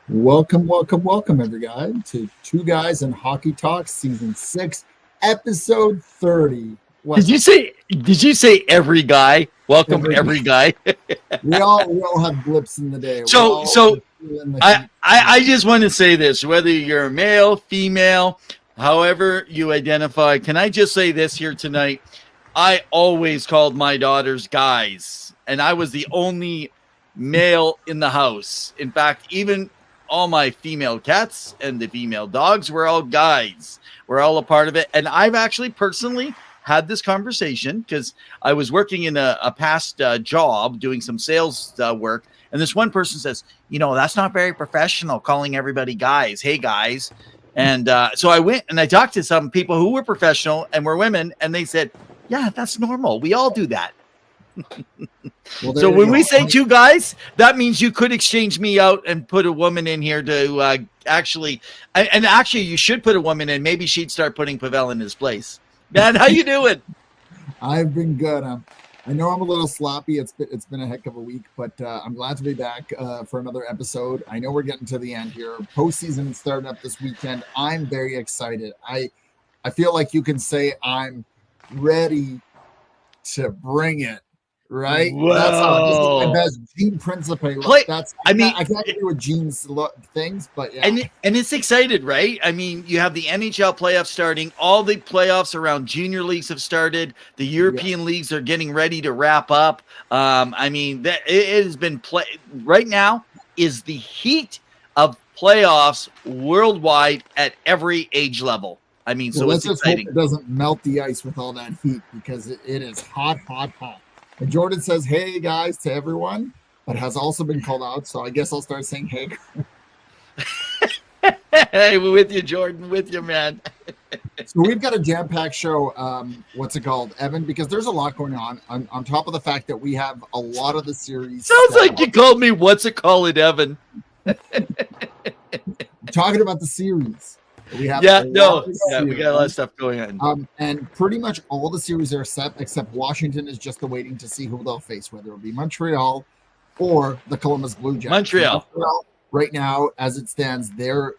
Welcome, every guy, to Two Guys in Hockey Talk, Season 6, Episode 30. Did you say every guy? Welcome every guy. we all have blips in the day. I just want to say this, whether you're male, female, however you identify, can I just say this here tonight? I always called my daughters guys, and I was the only male in the house. In fact, even all my female cats and the female dogs were all guys. We're all a part of it. And I've actually personally had this conversation because I was working in a past job doing some sales work. And this one person says, that's not very professional, calling everybody guys. Hey, guys. And so I went and I talked to some people who were professional and were women. And they said, yeah, that's normal. We all do that. So when we say two guys, that means you could exchange me out and put a woman in here to actually you should put a woman in. Maybe she'd start putting Pawel in his place. Man, how you doing? I've been good. I know I'm a little sloppy. It's been a heck of a week, but I'm glad to be back for another episode. I know we're getting to the end here. Postseason starting up this weekend. I'm very excited. I feel like you can say I'm ready to bring it. Right? Whoa. That's how this is my best Gene Principe. I can't do with Gene's things, but yeah. And it's excited, right? I mean, you have the NHL playoffs starting. All the playoffs around junior leagues have started. The European leagues are getting ready to wrap up. It has been right now is the heat of playoffs worldwide at every age level. I mean, so it's exciting. Hope it doesn't melt the ice with all that heat because it is hot. And Jordan says, hey, guys, to everyone, but has also been called out. So I guess I'll start saying, hey. Hey, we're with you, Jordan. With you, man. So we've got a jam-packed show. What's it called, Evan? Because there's a lot going on top of the fact that we have a lot of the series. Sounds like you called me, what's it called, Evan? Talking about the series. We have we got a lot of stuff going on. And pretty much all the series are set, except Washington is just waiting to see who they'll face, whether it'll be Montreal or the Columbus Blue Jackets. Montreal, right now, as it stands, they're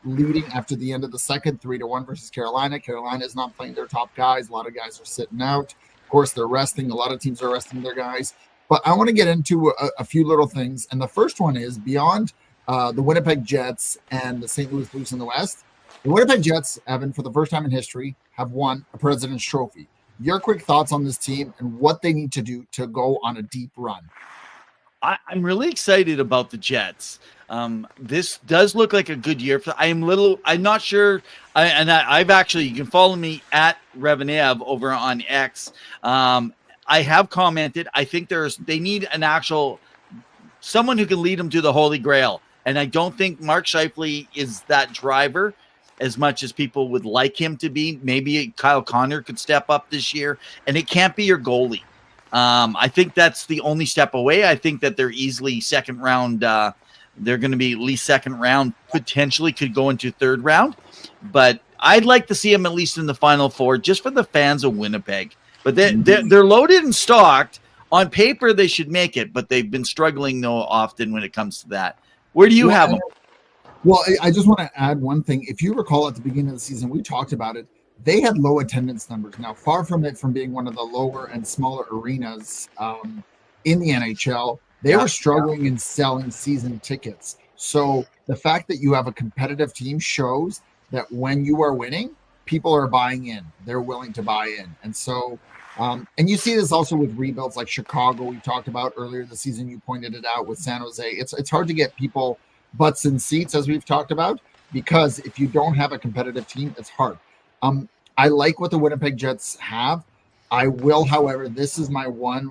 leading after the end of the second, 3-1 versus Carolina. Carolina is not playing their top guys. A lot of guys are sitting out. Of course, they're resting. A lot of teams are resting their guys. But I want to get into a few little things. And the first one is beyond the Winnipeg Jets and the St. Louis Blues in the West. The Winnipeg Jets, Evan, for the first time in history, have won a President's Trophy. Your quick thoughts on this team and what they need to do to go on a deep run. I'm really excited about the Jets. This does look like a good year. I'm not sure. I've actually, you can follow me at REV over on X. I have commented. I think they need someone who can lead them to the Holy Grail. And I don't think Mark Scheifele is that driver as much as people would like him to be. Maybe Kyle Connor could step up this year, and it can't be your goalie. I think that's the only step away. I think that they're easily second round. They're going to be at least second round, potentially could go into third round, but I'd like to see them at least in the Final Four just for the fans of Winnipeg. But they're loaded and stocked. On paper, they should make it, but they've been struggling though often when it comes to that. Where do you have them? Well, I just want to add one thing. If you recall at the beginning of the season, we talked about it. They had low attendance numbers. Now, far from being one of the lower and smaller arenas in the NHL, they were struggling in selling season tickets. So the fact that you have a competitive team shows that when you are winning, people are buying in. They're willing to buy in. And so, and you see this also with rebuilds like Chicago. We talked about earlier this season. You pointed it out with San Jose. It's hard to get people butts in seats, as we've talked about, because if you don't have a competitive team, it's hard. I like what the Winnipeg Jets have. I will, however, this is my one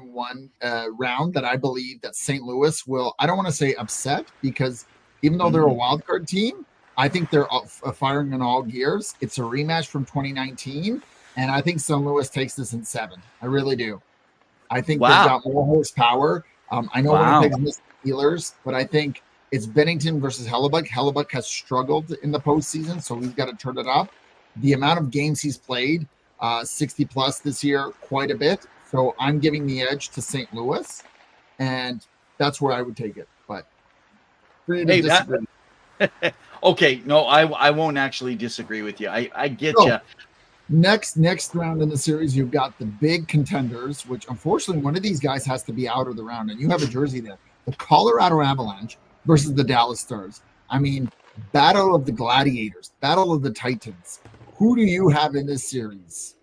round that I believe that St. Louis will, I don't want to say upset, because even though they're a wild card team, I think they're firing on all gears. It's a rematch from 2019, and I think St. Louis takes this in 7. I really do. I think they've got more horsepower. I know Winnipeg's missed Steelers, but I think it's Bennington versus Hellebuck. Hellebuck has struggled in the postseason, so we've got to turn it up. The amount of games he's played, 60 plus this year, quite a bit. So I'm giving the edge to St. Louis, and that's where I would take it. But hey, Okay, no, I won't actually disagree with you. I get So, you. next round in the series, you've got the big contenders, which unfortunately one of these guys has to be out of the round, and you have a jersey there. The Colorado Avalanche versus the Dallas Stars. I mean, battle of the gladiators, battle of the titans. Who do you have in this series?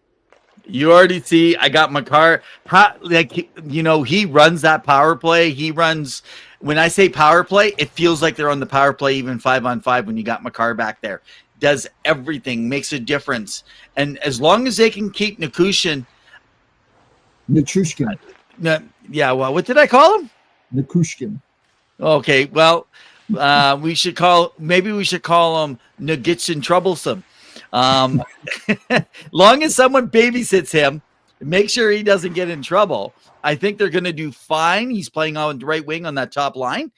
You already see I got Makar. He runs that power play. He runs, when I say power play, it feels like they're on the power play even 5-on-5 when you got Makar back there. Does everything, makes a difference. And as long as they can keep Nichushkin. Yeah, well, what did I call him? Nichushkin. Okay, well, we should call him Nugitsin Troublesome. Long as someone babysits him, make sure he doesn't get in trouble. I think they're going to do fine. He's playing on the right wing on that top line.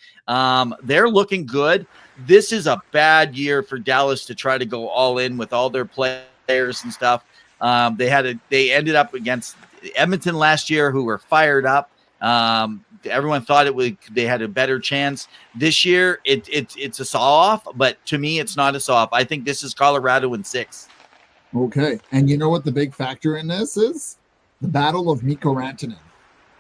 They're looking good. This is a bad year for Dallas to try to go all in with all their players and stuff. They ended up against Edmonton last year, who were fired up. Everyone thought they had a better chance. This year, it's a saw-off, but to me, it's not a saw-off. I think this is Colorado in 6. Okay, and you know what the big factor in this is? The battle of Mikko Rantanen.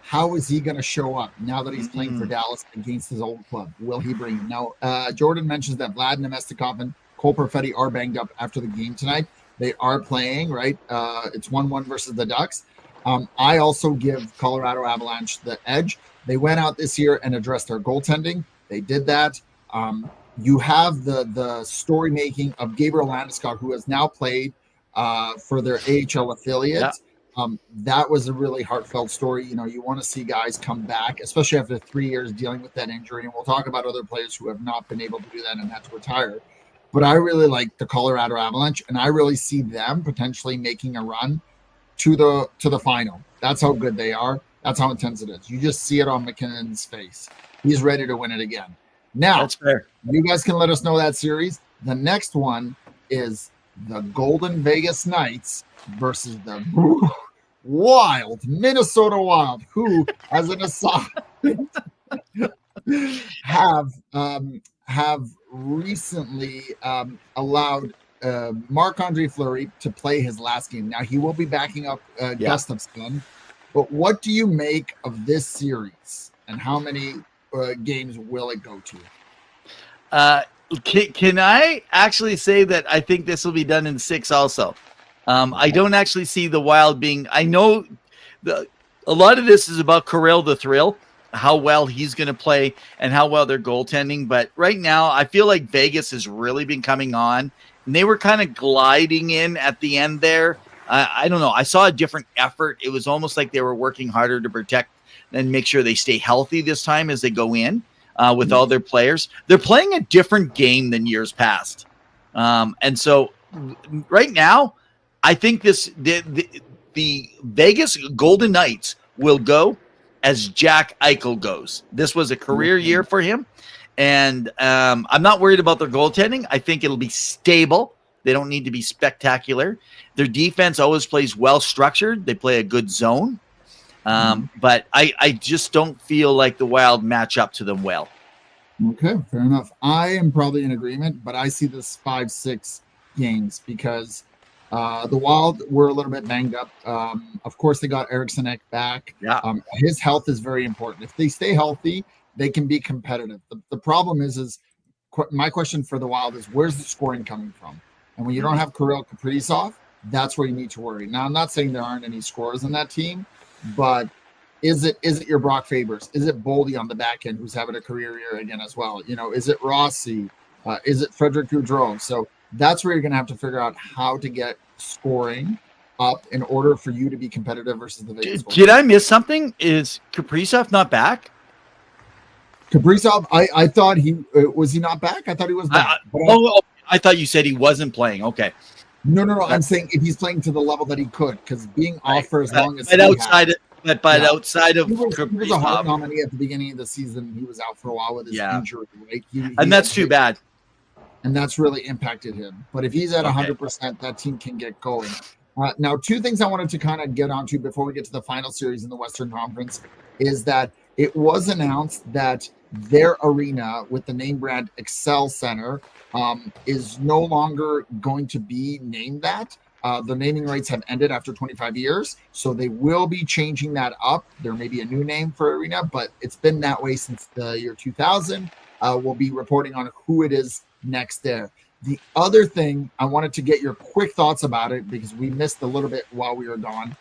How is he going to show up now that he's playing for Dallas against his old club? Will he bring him? Now, Jordan mentions that Vlad Nemestikov and Cole Perfetti are banged up after the game tonight. They are playing, right? It's 1-1 versus the Ducks. I also give Colorado Avalanche the edge. They went out this year and addressed their goaltending. They did that. You have the story making of Gabriel Landeskog, who has now played for their AHL affiliate. Yeah. That was a really heartfelt story. You know, you want to see guys come back, especially after 3 years dealing with that injury. And we'll talk about other players who have not been able to do that and had to retire. But I really like the Colorado Avalanche, and I really see them potentially making a run to the final. That's how good they are. That's how intense it is. You just see it on McKinnon's face. He's ready to win it again. Now, that's fair. You guys can let us know that series. The next one is the Golden Vegas Knights versus the Wild Minnesota Wild, who, as an aside, have recently allowed Marc-Andre Fleury to play his last game. Now he will be backing up Gustafsson. But what do you make of this series, and how many games will it go to? Can I actually say that I think this will be done in 6 also? I don't actually see the Wild being. I know a lot of this is about Kirill the Thrill, how well he's going to play and how well they're goaltending. But right now, I feel like Vegas has really been coming on, and they were kind of gliding in at the end there. I don't know. I saw a different effort. It was almost like they were working harder to protect and make sure they stay healthy this time as they go in with all their players. They're playing a different game than years past. And so right now, I think the Vegas Golden Knights will go as Jack Eichel goes. This was a career year for him. And I'm not worried about their goaltending. I think it'll be stable. They don't need to be spectacular. Their defense always plays well structured. They play a good zone. But I just don't feel like the Wild match up to them well. Okay, fair enough. I am probably in agreement, but I see this 5-6 games because the Wild were a little bit banged up. Of course, they got Eriksson back. Yeah. His health is very important. If they stay healthy, they can be competitive. The problem is my question for the Wild is, where's the scoring coming from? And when you don't have Kirill Kaprizov, that's where you need to worry. Now, I'm not saying there aren't any scorers in that team, but is it your Brock Fabers? Is it Boldy on the back end, who's having a career year again as well? You know, is it Rossi? Is it Frederick Gaudreau? So that's where you're going to have to figure out how to get scoring up in order for you to be competitive versus the Vegas. Did I miss something? Is Kaprizov not back? Kaprizov, I thought he was he not back? I thought he was back. I thought you said he wasn't playing. Okay. No. I'm saying if he's playing to the level that he could, because being off for as long as outside of he was a Hart nominee at the beginning of the season. He was out for a while with his injury, right? And that's too bad. And that's really impacted him. But if he's at 100%, that team can get going. Now, 2 things I wanted to kind of get onto before we get to the final series in the Western Conference is that it was announced that their arena with the name brand Excel Center is no longer going to be named that. The naming rights have ended after 25 years, so they will be changing that up. There may be a new name for arena, but it's been that way since the year 2000. We'll be reporting on who it is next there. The other thing I wanted to get your quick thoughts about it, because we missed a little bit while we were gone,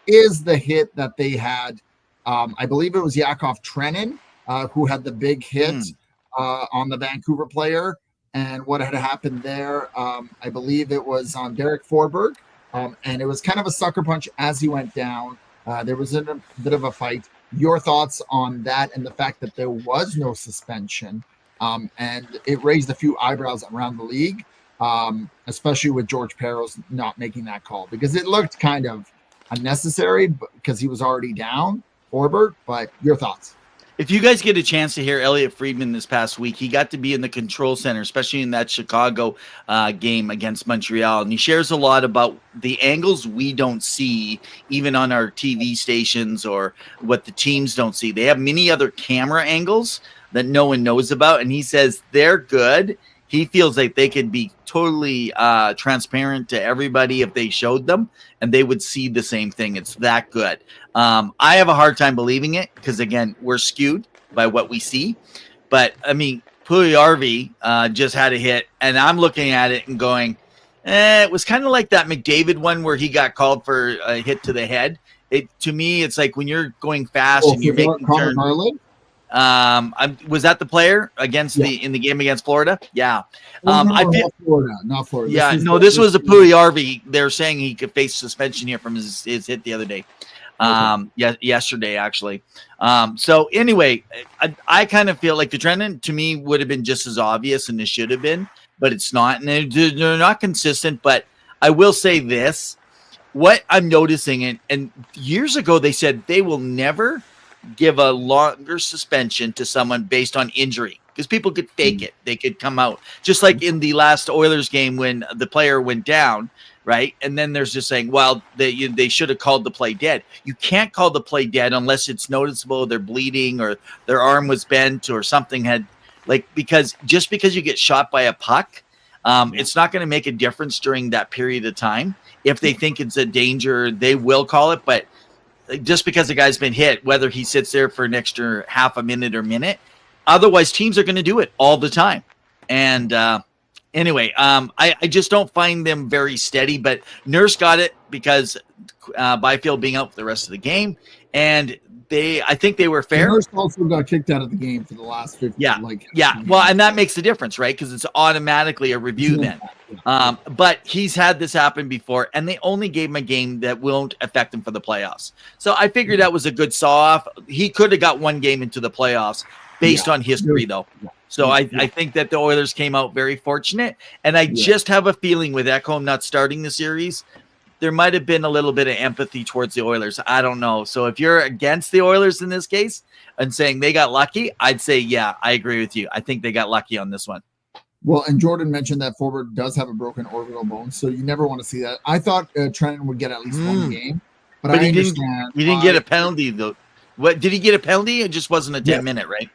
is the hit that they had. I believe it was Yakov Trenin who had the big hit on the Vancouver player. And what had happened there, I believe it was on Derek Forberg, and it was kind of a sucker punch as he went down. There was a bit of a fight. Your thoughts on that and the fact that there was no suspension, and it raised a few eyebrows around the league, especially with George Peros not making that call, because it looked kind of unnecessary because he was already down, Forberg. But your thoughts? If you guys get a chance to hear Elliot Friedman this past week, he got to be in the control center, especially in that Chicago game against Montreal. And he shares a lot about the angles we don't see, even on our TV stations, or what the teams don't see. They have many other camera angles that no one knows about. And he says they're good. He feels like they could be totally transparent to everybody if they showed them, and they would see the same thing. It's that good. I have a hard time believing it because, again, we're skewed by what we see. But, I mean, Pawel just had a hit, and I'm looking at it and going, it was kind of like that McDavid one where he got called for a hit to the head. To me, it's like when you're going fast and you're making turns. Was that the player against in the game against Florida? Yeah. Not Florida. Yeah, this was a Pawel. They're saying he could face suspension here from his hit the other day. Yesterday, actually. So anyway, I kind of feel like the trend to me would have been just as obvious, and it should have been, but it's not. And they're not consistent. But I will say this. What I'm noticing, and years ago they said they will never give a longer suspension to someone based on injury, because people could fake it. They could come out just like in the last Oilers game when the player went down, right? And then there's just saying, well, they should have called the play dead. You can't call the play dead unless it's noticeable they're bleeding or their arm was bent or something had, because just because you get shot by a puck, it's not going to make a difference during that period of time. If they think it's a danger, they will call it. But just because the guy's been hit, whether he sits there for an extra half a minute or minute, otherwise teams are going to do it all the time. And anyway, I just don't find them very steady. But Nurse got it because Byfield being out for the rest of the game, and I think they were fair. Nurse also got kicked out of the game for the last 50. Yeah. Well, and that makes the difference, right? Because it's automatically a review then. But he's had this happen before, and they only gave him a game that won't affect him for the playoffs. So I figured that was a good saw-off. He could have got one game into the playoffs based on history, though. So I think that the Oilers came out very fortunate, and I just have a feeling with Ekholm not starting the series, there might have been a little bit of empathy towards the Oilers. I don't know. So if you're against the Oilers in this case and saying they got lucky, I'd say, yeah, I agree with you. I think they got lucky on this one. Well, and Jordan mentioned that Forward does have a broken orbital bone, so you never want to see that. I thought Trenton would get at least one game, but I understand. He didn't get a penalty, though. What did he get a penalty? It just wasn't a 10-minute, right?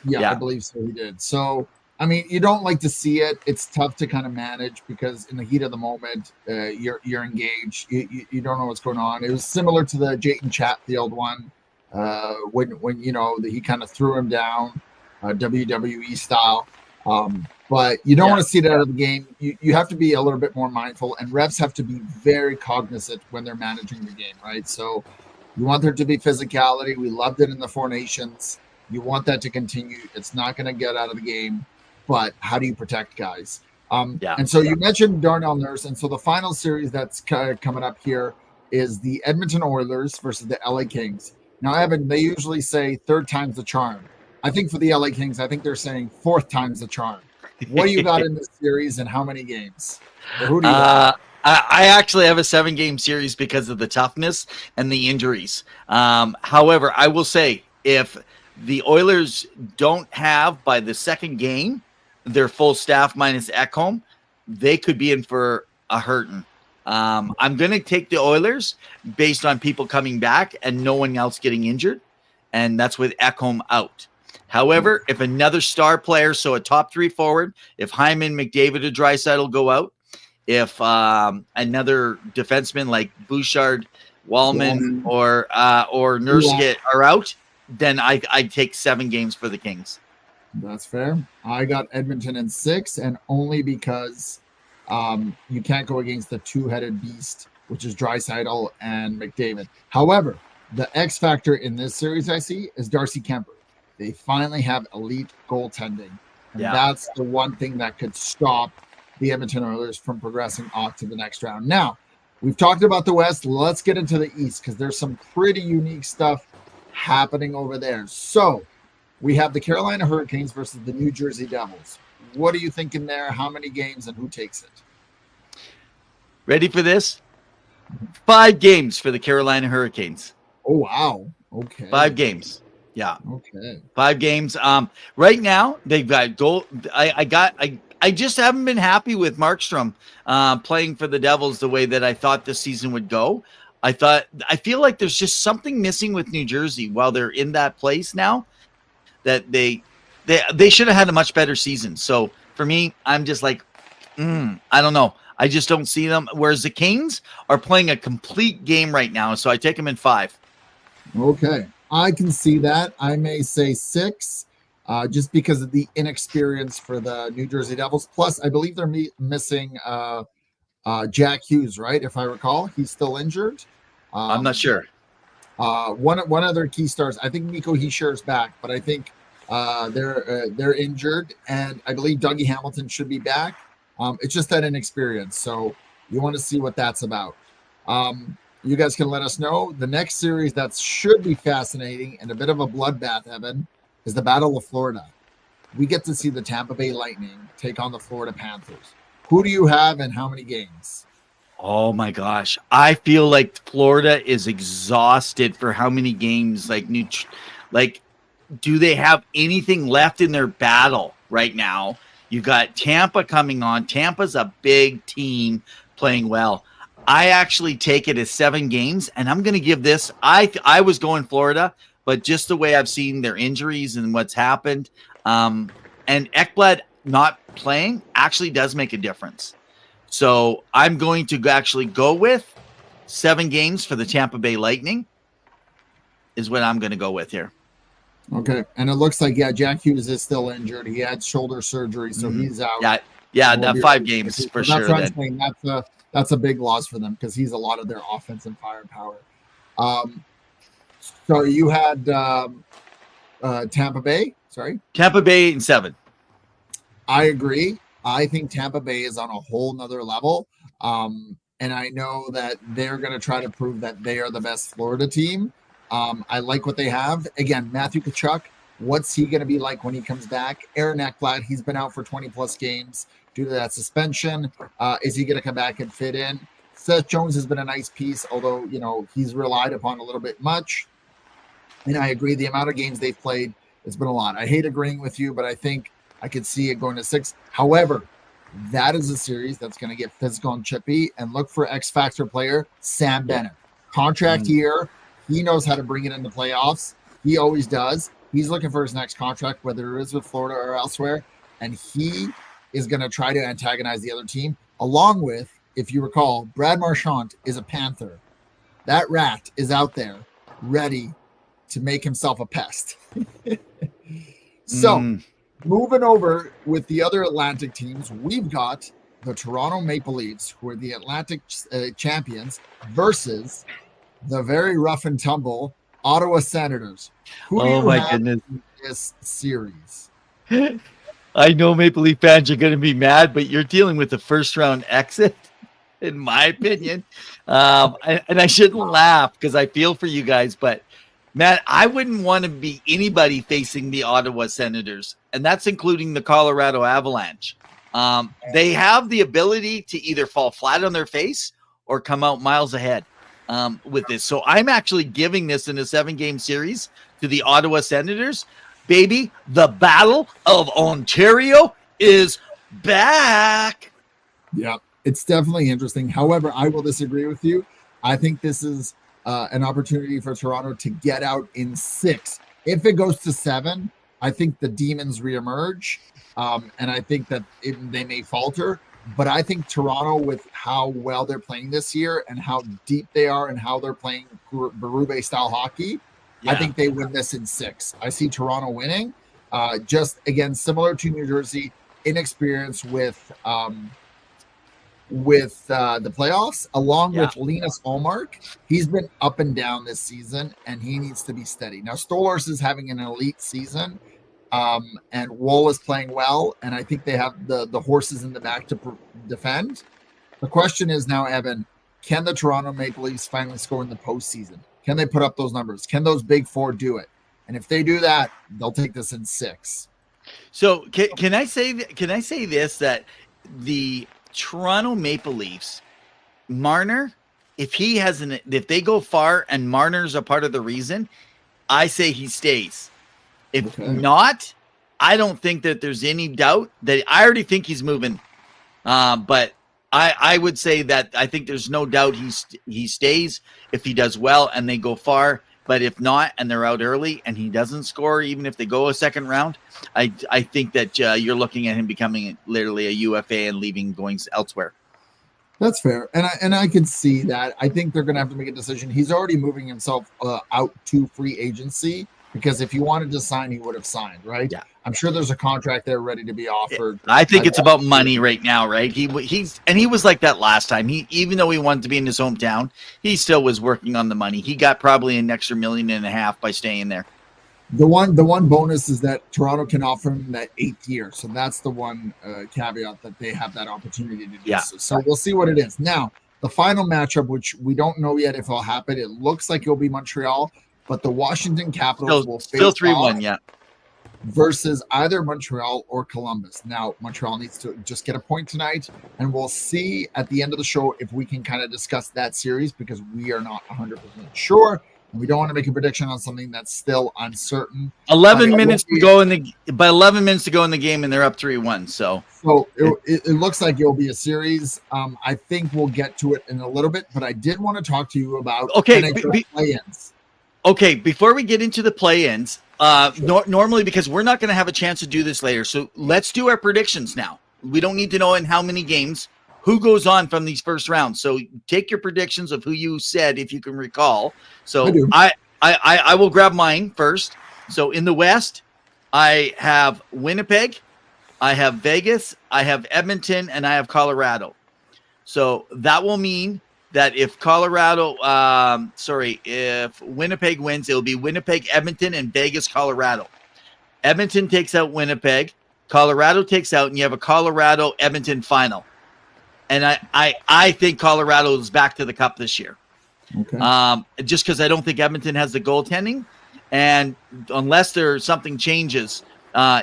Yeah, I believe so. He did. So, I mean, you don't like to see it. It's tough to kind of manage because in the heat of the moment, you're engaged. You don't know what's going on. It was similar to the Jayton Chatfield one when he kind of threw him down, WWE style. But you don't want to see that out of the game. You have to be a little bit more mindful, and refs have to be very cognizant when they're managing the game, right? So you want there to be physicality. We loved it in the Four Nations. You want that to continue. It's not going to get out of the game. But how do you protect guys? And so you mentioned Darnell Nurse. And so the final series that's coming up here is the Edmonton Oilers versus the LA Kings. Now, Evan, they usually say third time's the charm. I think for the LA Kings, I think they're saying fourth time's the charm. What do you got in this series and how many games? Or who do you got? I actually have a 7-game series because of the toughness and the injuries. However, I will say if the Oilers don't have by the second game their full staff minus Ekholm, they could be in for a hurting. I'm going to take the Oilers based on people coming back and no one else getting injured, and that's with Ekholm out. However, if another star player, so a top 3 forward, if Hyman, McDavid, or Draisaitl go out, if another defenseman like Bouchard, Wallman, or Nurskitt are out, then I take 7 games for the Kings. That's fair. I got Edmonton in 6, and only because you can't go against the two-headed beast, which is Draisaitl and McDavid. However, the X factor in this series I see is Darcy Kemper. They finally have elite goaltending, and that's the one thing that could stop the Edmonton Oilers from progressing on to the next round. Now, we've talked about the West. Let's get into the East, because there's some pretty unique stuff happening over there. So we have the Carolina Hurricanes versus the New Jersey Devils. What are you thinking there? How many games and who takes it? Ready for this? 5 games for the Carolina Hurricanes. Oh, wow. Okay. 5 games. Yeah. Okay. 5 games. Right now they've got goal. I just haven't been happy with Markstrom playing for the Devils the way that I thought this season would go. I feel like there's just something missing with New Jersey while they're in that place now, that they should have had a much better season. So for me, I'm just like, I don't know. I just don't see them. Whereas the Kings are playing a complete game right now. So I take them in 5. Okay. I can see that. I may say 6, just because of the inexperience for the New Jersey Devils. Plus, I believe they're missing Jack Hughes, right? If I recall, he's still injured. I'm not sure. One of their key stars, I think Nico Heischer's back, but I think they're injured, and I believe Dougie Hamilton should be back. It's just that inexperience, so you want to see what that's about. You guys can let us know. The next series that should be fascinating and a bit of a bloodbath, Evan, is the Battle of Florida. We get to see the Tampa Bay Lightning take on the Florida Panthers. Who do you have and how many games? Oh my gosh. I feel like Florida is exhausted for how many games. Do they have anything left in their battle right now? You got Tampa coming on. Tampa's a big team playing well. I actually take it as 7 games, and I'm going to give this. I was going Florida, but just the way I've seen their injuries and what's happened, and Ekblad not playing actually does make a difference. So I'm going to actually go with 7 games for the Tampa Bay Lightning is what I'm going to go with here. Okay, and it looks like, Jack Hughes is still injured. He had shoulder surgery, so he's out. Yeah, that 5 games for sure. That's what I'm saying. That's a big loss for them because he's a lot of their offensive firepower. So you had Tampa Bay. Sorry, Tampa Bay in 7. I agree. I think Tampa Bay is on a whole nother level. And I know that they're going to try to prove that they are the best Florida team. I like what they have. Again, Matthew Tkachuk, what's he going to be like when he comes back? Aaron Ekblad, he's been out for 20-plus games due to that suspension. Is he going to come back and fit in? Seth Jones has been a nice piece, although, he's relied upon a little bit much. And I agree, the amount of games they've played has been a lot. I hate agreeing with you, but I think I could see it going to 6. However, that is a series that's going to get physical and chippy, and look for X Factor player Sam Bennett. Contract year. He knows how to bring it into playoffs. He always does. He's looking for his next contract, whether it is with Florida or elsewhere, and he is going to try to antagonize the other team, along with, if you recall, Brad Marchand is a Panther. That rat is out there ready to make himself a pest. So, moving over with the other Atlantic teams, we've got the Toronto Maple Leafs, who are the Atlantic champions, versus the very rough and tumble Ottawa Senators. Who do you have in this series? I know Maple Leaf fans are going to be mad, but you're dealing with the first round exit, in my opinion. And I shouldn't laugh because I feel for you guys, but man, I wouldn't want to be anybody facing the Ottawa Senators, and that's including the Colorado Avalanche. They have the ability to either fall flat on their face or come out miles ahead with this. So I'm actually giving this in a 7-game series to the Ottawa Senators. Baby, the Battle of Ontario is back. Yeah, it's definitely interesting. However, I will disagree with you. I think this is an opportunity for Toronto to get out in 6. If it goes to 7, I think the demons reemerge, and I think that they may falter. But I think Toronto, with how well they're playing this year and how deep they are and how they're playing Berube style hockey, I think they win this in 6. I see Toronto winning. Just again, similar to New Jersey, inexperience with the playoffs, along with Linus Ullmark. He's been up and down this season, and he needs to be steady. Now, Stolarz is having an elite season, and Woll is playing well, and I think they have the horses in the back to defend. The question is now, Evan, can the Toronto Maple Leafs finally score in the postseason? Can they put up those numbers? Can those big four do it? And if they do that, they'll take this in 6. So can I say this, that the Toronto Maple Leafs, Marner, if they go far and Marner's a part of the reason, I say he stays. If not, I don't think that there's any doubt that I already think he's moving. But I would say that I think there's no doubt he stays if he does well and they go far. But if not, and they're out early and he doesn't score, even if they go a second round, I think that you're looking at him becoming literally a UFA and going elsewhere. That's fair. And I can see that. I think they're going to have to make a decision. He's already moving himself out to free agency, because if he wanted to sign, he would have signed, right? Yeah. I'm sure there's a contract there ready to be offered. I think it's about money right now, right? He was like that last time. Even though he wanted to be in his hometown, he still was working on the money. He got probably an extra $1.5 million by staying there. The one bonus is that Toronto can offer him that 8th year. So that's the one caveat, that they have that opportunity to do. Yeah. So we'll see what it is. Now, the final matchup, which we don't know yet if it'll happen, it looks like it'll be Montreal, but the Washington Capitals will face still 3-1, yeah, versus either Montreal or Columbus. Now, Montreal needs to just get a point tonight, and we'll see at the end of the show if we can kind of discuss that series, because we are not 100% sure. We don't want to make a prediction on something that's still uncertain. 11 minutes to go in the game, and they're up 3-1. So it looks like it'll be a series. I think we'll get to it in a little bit, but I did want to talk to you about play-ins. Okay, before we get into the play-ins, normally, because we're not going to have a chance to do this later, so let's do our predictions now. We don't need to know in how many games who goes on from these first rounds. So take your predictions of who you said, if you can recall. So I will grab mine first. So in the West, I have Winnipeg, I have Vegas, I have Edmonton, and I have Colorado. So that will mean that if if Winnipeg wins, it'll be Winnipeg, Edmonton, and Vegas, Colorado. Edmonton takes out Winnipeg, Colorado takes out, and you have a Colorado-Edmonton final. And I think Colorado is back to the cup this year. Okay. Just because I don't think Edmonton has the goaltending, and unless something changes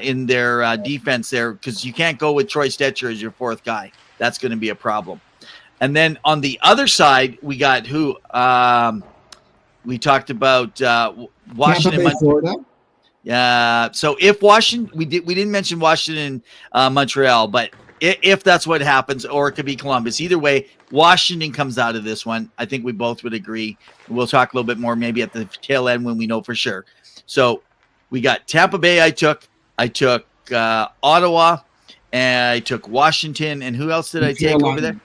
in their defense there, because you can't go with Troy Stetcher as your 4th guy. That's going to be a problem. And then on the other side, we got who? We talked about Washington, Florida. Yeah. So if Washington, we didn't mention Washington, Montreal, but if that's what happens, or it could be Columbus. Either way, Washington comes out of this one. I think we both would agree. We'll talk a little bit more maybe at the tail end when we know for sure. So we got Tampa Bay. I took Ottawa, and I took Washington. And who else did I take over there?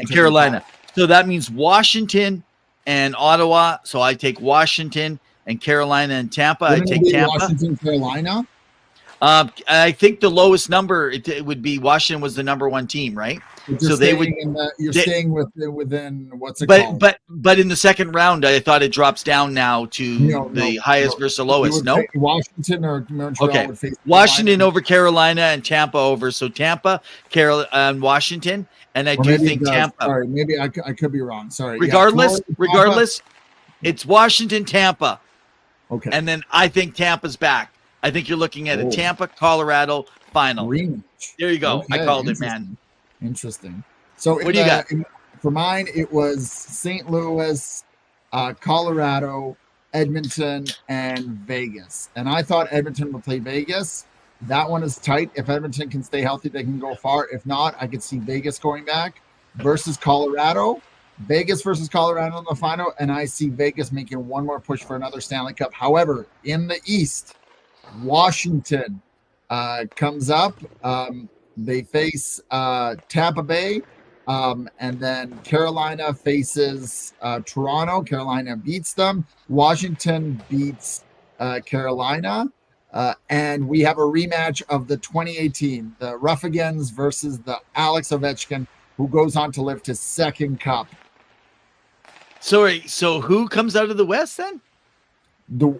Carolina. So that means Washington and Ottawa. So I take Washington and Carolina and Tampa. I take Tampa. Washington, Carolina. I think the lowest number it would be Washington was the number 1 team, right? So they would. Staying within what's it called? But in the second round, I thought it drops down now to the highest versus the lowest. No, Washington or Montreal would face Washington over Carolina and Tampa over. So Tampa, Carolina, and Washington, and I do think Tampa. Sorry, maybe I could be wrong. Sorry. Regardless, it's Washington, Tampa. Okay, and then I think Tampa's back. I think you're looking at a Tampa, Colorado final. Rematch. There you go. Okay, I called it, man. Interesting. So what do you got? For mine, it was St. Louis, Colorado, Edmonton, and Vegas. And I thought Edmonton would play Vegas. That one is tight. If Edmonton can stay healthy, they can go far. If not, I could see Vegas going back versus Colorado. Vegas versus Colorado in the final, and I see Vegas making one more push for another Stanley Cup. However, in the East, Washington comes up. They face Tampa Bay. And then Carolina faces Toronto. Carolina beats them. Washington beats Carolina. And we have a rematch of the 2018, the Ruffagans versus the Alex Ovechkin, who goes on to lift his second cup. So who comes out of the West then? The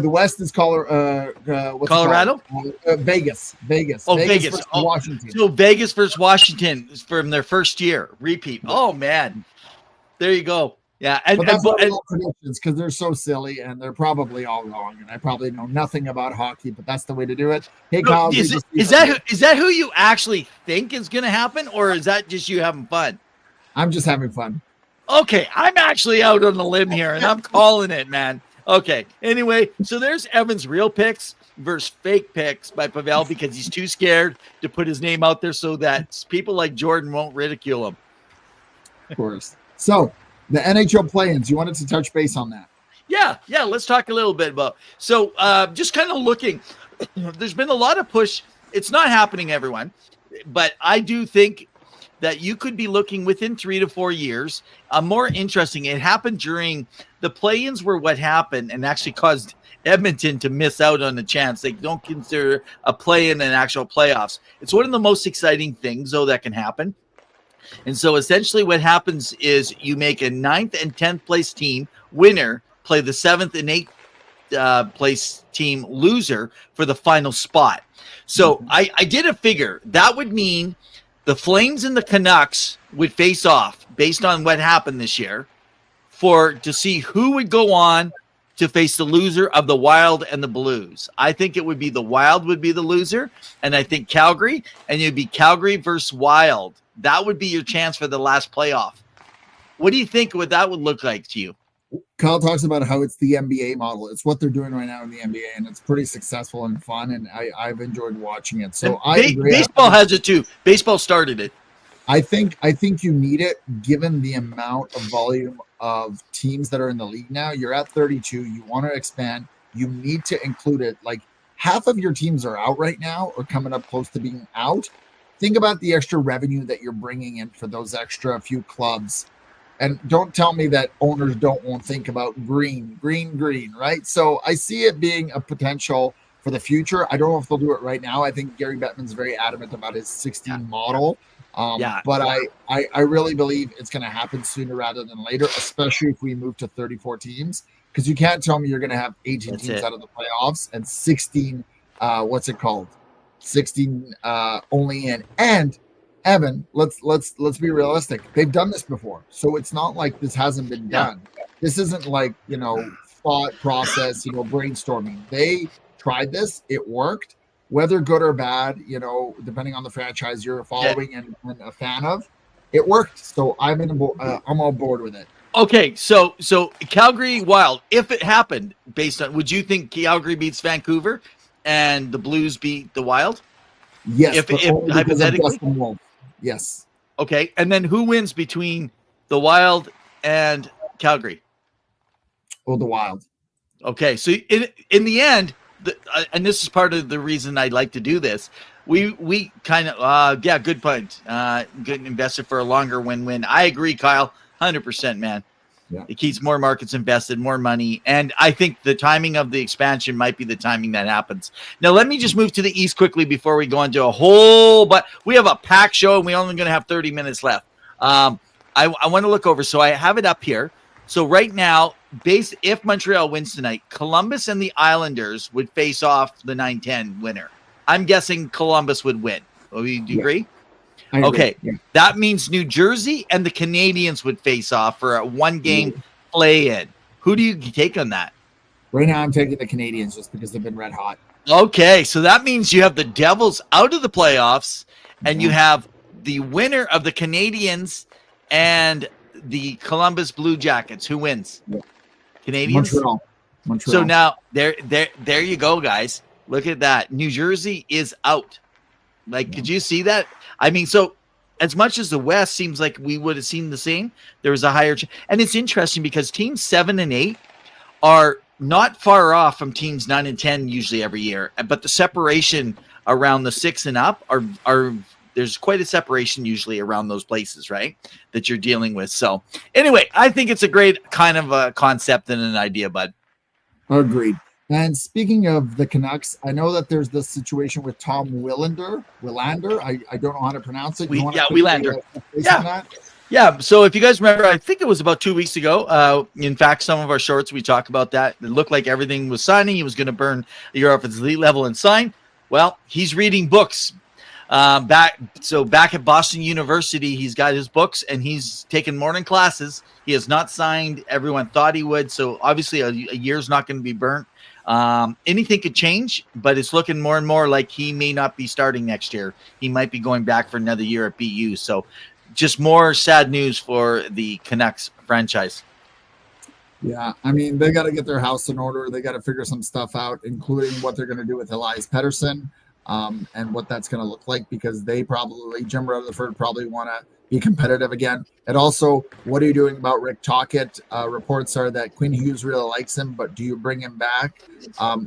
West is Colorado? Vegas. Oh, Vegas. Washington. So Vegas versus Washington from their first year repeat. Oh man, there you go. Yeah, and predictions because they're so silly and they're probably all wrong, and I probably know nothing about hockey, but that's the way to do it. Hey, Kyle, is that who you actually think is going to happen, or is that just you having fun? I'm just having fun. Okay, I'm actually out on a limb here, and I'm calling it, man. Okay. Anyway, so there's Evan's real picks versus fake picks by Pawel because he's too scared to put his name out there so that people like Jordan won't ridicule him. Of course. So the NHL play-ins, you wanted to touch base on that? Yeah. Let's talk a little bit about. So just kind of looking, there's been a lot of push. It's not happening, everyone, but I do think that you could be looking within 3 to 4 years. More interesting, it happened during the play-ins were what happened and actually caused Edmonton to miss out on the chance. They don't consider a play-in an actual playoffs. It's one of the most exciting things, though, that can happen. And so essentially what happens is you make a 9th and 10th place team winner play the 7th and 8th place team loser for the final spot. So I did a figure. That would mean the Flames and the Canucks would face off based on what happened this year to see who would go on to face the loser of the Wild and the Blues. I think it would be the Wild would be the loser, and I think Calgary, and it'd be Calgary versus Wild. That would be your chance for the last playoff. What do you think what that would look like to you? Kyle talks about how it's the NBA model. It's what they're doing right now in the NBA, and it's pretty successful and fun, and I've enjoyed watching it. So I agree. Baseball has it too. Baseball started it. I think you need it given the amount of volume of teams that are in the league now. You're at 32. You want to expand. You need to include it. Like half of your teams are out right now or coming up close to being out. Think about the extra revenue that you're bringing in for those extra few clubs. And don't tell me that owners won't think about green, right? So I see it being a potential for the future. I don't know if they'll do it right now. I think Gary Bettman's very adamant about his 16 model. But I really believe it's going to happen sooner rather than later, especially if we move to 34 teams. Because you can't tell me you're going to have 18 teams out of the playoffs and 16, 16 only in. And Evan, let's be realistic. They've done this before, so it's not like this hasn't been done. This isn't like thought process, brainstorming. They tried this, it worked. Whether good or bad, depending on the franchise you're following and a fan of, it worked. So I'm on board with it. Okay, so Calgary Wild, if it happened, would you think Calgary beats Vancouver and the Blues beat the Wild? Yes, if hypothetically. Yes. Okay, and then who wins between the Wild and Calgary? Oh, the Wild. Okay, so in the end, and this is part of the reason I like to do this, we kind of good point. Good invested for a longer win-win. I agree, Kyle, 100%, man. Yeah. It keeps more markets invested, more money, and I think the timing of the expansion might be the timing that happens. Now, let me just move to the East quickly before we go into but we have a packed show, and we're only going to have 30 minutes left. I want to look over, so I have it up here. So right now, if Montreal wins tonight, Columbus and the Islanders would face off the 9-10 winner. I'm guessing Columbus would win. Do you agree? Okay, that means New Jersey and the Canadiens would face off for a one-game play-in. Who do you take on that? Right now, I'm taking the Canadiens just because they've been red hot. Okay, so that means you have the Devils out of the playoffs, and you have the winner of the Canadiens and the Columbus Blue Jackets. Who wins? Canadiens? Montreal. So now, there you go, guys. Look at that. New Jersey is out. Could you see that? I mean, so as much as the West seems like we would have seen the same, there was a higher and it's interesting because teams 7 and 8 are not far off from teams 9 and 10 usually every year, but the separation around the 6 and up are there's quite a separation usually around those places, right, that you're dealing with. So anyway, I think it's a great kind of a concept and an idea, bud. Agreed. And speaking of the Canucks, I know that there's this situation with Tom Willander. I don't know how to pronounce it. Willander. Yeah. Yeah, so if you guys remember, I think it was about 2 weeks ago. In fact, some of our shorts, we talked about that. It looked like everything was signing. He was going to burn a year off his elite level and sign. Well, he's reading books. Back at Boston University, he's got his books, and he's taken morning classes. He has not signed. Everyone thought he would, so obviously a year's not going to be burnt. Anything could change, but it's looking more and more like he may not be starting next year. He might be going back for another year at BU, so just more sad news for the Canucks franchise. Yeah, I mean, they got to get their house in order. They got to figure some stuff out, including what they're going to do with Elias Pettersson, and what that's going to look like, because they probably, Jim Rutherford probably want to be competitive again. And also, what are you doing about Rick Tocchet? Reports are that Quinn Hughes really likes him, but do you bring him back,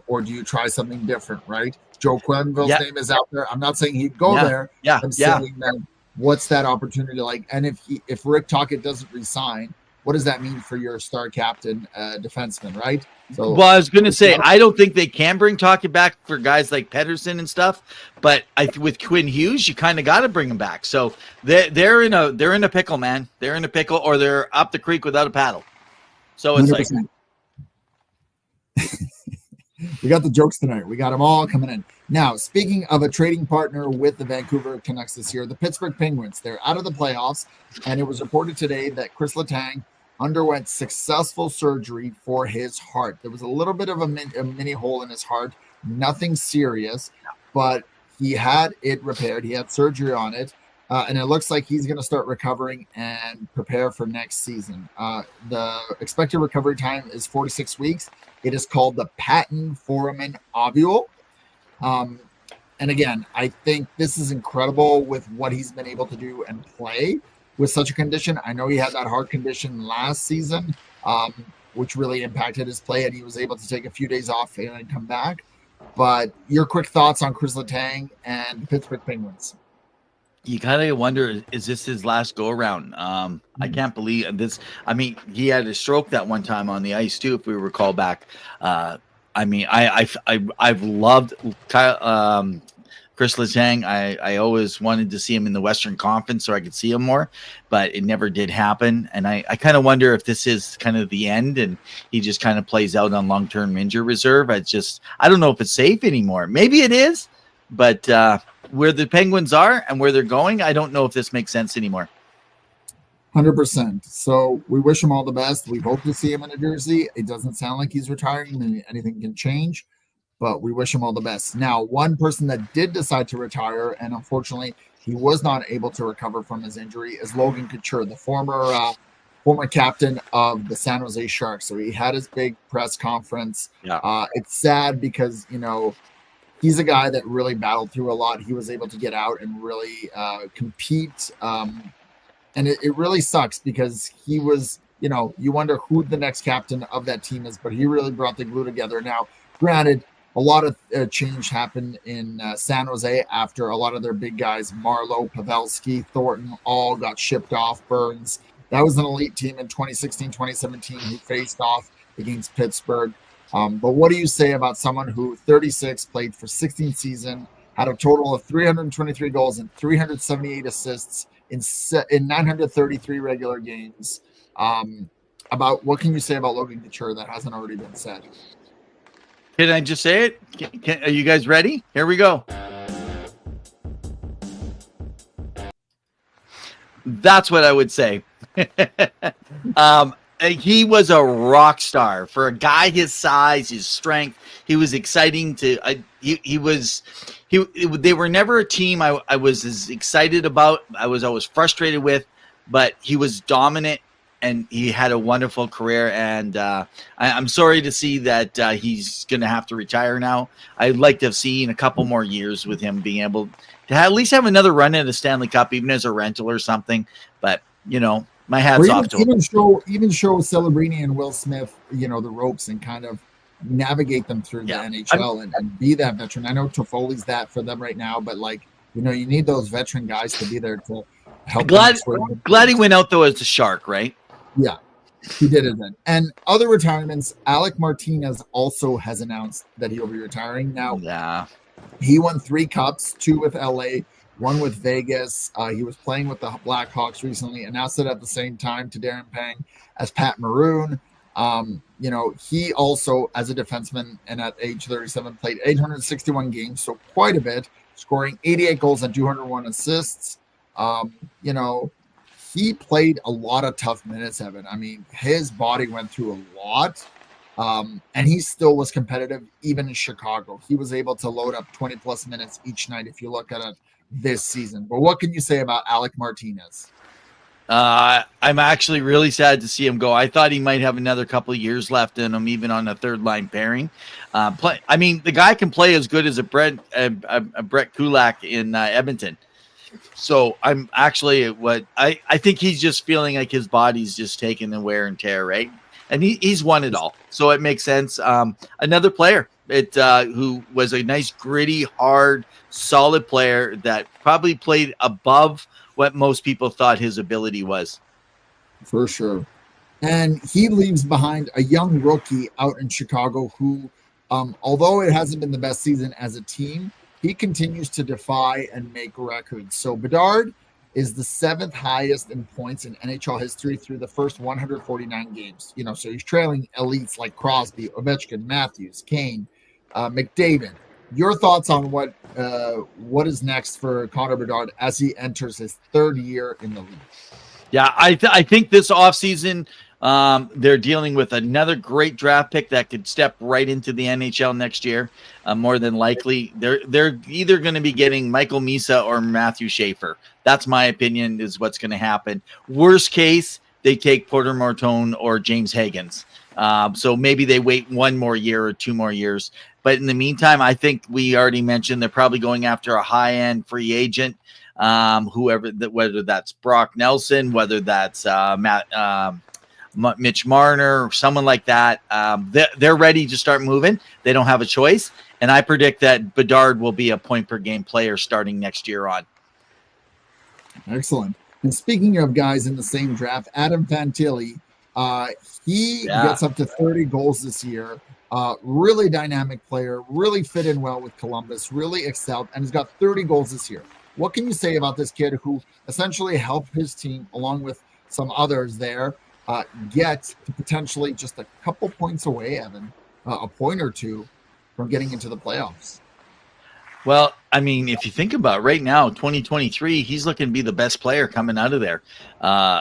or do you try something different, right? Joe Quenneville's name is out there. I'm not saying he'd go there. I'm saying that what's that opportunity like? And if Rick Tocchet doesn't resign, what does that mean for your star captain defenseman, right? So, well, I was going to say, I don't think they can bring Tocchet back for guys like Pettersson and stuff, but with Quinn Hughes, you kind of got to bring him back. So they're in a pickle, man. They're in a pickle, or they're up the creek without a paddle. So it's 100%. Like we got the jokes tonight. We got them all coming in. Now, speaking of a trading partner with the Vancouver Canucks this year, the Pittsburgh Penguins, they're out of the playoffs, and it was reported today that Chris Letang underwent successful surgery for his heart. There was a little bit of a mini hole in his heart, nothing serious, but he had it repaired. He had surgery on it, and it looks like he's going to start recovering and prepare for next season. The expected recovery time is 46 weeks. It is called the patent foramen ovule. And again, I think this is incredible with what he's been able to do and play with such a condition. I know he had that heart condition last season, which really impacted his play, and he was able to take a few days off and come back. But your quick thoughts on Chris Letang and the Pittsburgh Penguins? You kind of wonder, is this his last go around? I can't believe this. I mean, he had a stroke that one time on the ice too, if we recall back. I mean, I've loved Chris Letang. I always wanted to see him in the Western Conference so I could see him more, but it never did happen. And I kind of wonder if this is kind of the end and he just kind of plays out on long-term injury reserve. I don't know if it's safe anymore. Maybe it is, but where the Penguins are and where they're going, I don't know if this makes sense anymore. 100%. So we wish him all the best. We hope to see him in a jersey. It doesn't sound like he's retiring. Anything can change, but we wish him all the best. Now, one person that did decide to retire, and unfortunately he was not able to recover from his injury, is Logan Couture, the former captain of the San Jose Sharks. So he had his big press conference. It's sad because, he's a guy that really battled through a lot. He was able to get out and really compete. And it really sucks because he was, you wonder who the next captain of that team is, but he really brought the glue together. Now, granted, a lot of change happened in San Jose after a lot of their big guys, Marlowe, Pavelski, Thornton, all got shipped off. Burns. That was an elite team in 2016, 2017 who faced off against Pittsburgh. But what do you say about someone who 36 played for 16 seasons, had a total of 323 goals and 378 assists in 933 regular games? About what can you say about Logan Couture that hasn't already been said? Can I just say it? Are you guys ready? Here we go. That's what I would say. He was a rock star for a guy his size, his strength. He was exciting to. They were never a team I was as excited about. I was always frustrated with, but he was dominant and he had a wonderful career. And I'm sorry to see that he's going to have to retire now. I'd like to have seen a couple more years with him being able to at least have another run at a Stanley Cup, even as a rental or something. But my hat's off to him. Even show Celebrini and Will Smith, the ropes and kind of navigate them through the Yeah. NHL and be that veteran. I know Toffoli's that for them right now, but like, you know, you need those veteran guys to be there to help. Glad he went out though as a Shark, right? Yeah, he did it then. And other retirements, Alec Martinez also has announced that he'll be retiring. Now, Yeah. he won 3 cups, 2 with LA, 1 with Vegas. He was playing with the Blackhawks recently, announced it at the same time to Darren Pang as Pat Maroon. You know, he also, as a defenseman and at age 37, played 861 games, so quite a bit, scoring 88 goals and 201 assists. You know, he played a lot of tough minutes, Evan. I mean, his body went through a lot, and he still was competitive even in Chicago. He was able to load up 20-plus minutes each night if you look at it this season. But what can you say about Alec Martinez? I'm actually really sad to see him go. I thought he might have another couple of years left in him, even on a third line pairing. I mean, the guy can play as good as a Brett Kulak in Edmonton. So I'm actually I think he's just feeling like his body's just taking the wear and tear, right? And he's won it all, so it makes sense. Another player who was a nice, gritty, hard, solid player that probably played above what most people thought his ability was. For sure. And he leaves behind a young rookie out in Chicago who, although it hasn't been the best season as a team, he continues to defy and make records. So Bedard is the 7th highest in points in NHL history through the first 149 games. You know, so he's trailing elites like Crosby, Ovechkin, Matthews, Kane, McDavid. Your thoughts on what is next for Connor Bedard as he enters his 3rd year in the league? Yeah, I think this offseason they're dealing with another great draft pick that could step right into the NHL next year. More than likely, they're either going to be getting Michael Misa or Matthew Schaefer. That's my opinion is what's going to happen. Worst case, they take Porter Martone or James Higgins. So maybe they wait 1 more year or 2 more years. But in the meantime, I think we already mentioned they're probably going after a high-end free agent, whether that's Brock Nelson, whether that's Mitch Marner, or someone like that. They're ready to start moving. They don't have a choice. And I predict that Bedard will be a point-per-game player starting next year on. Excellent. And speaking of guys in the same draft, Adam Fantilli, he gets up to 30 goals this year. Really dynamic player, really fit in well with Columbus, really excelled, and he's got 30 goals this year. What can you say about this kid who essentially helped his team, along with some others there, get to potentially just a couple points away, Evan, a point or two from getting into the playoffs? Well, I mean, if you think about it, right now, 2023, he's looking to be the best player coming out of there,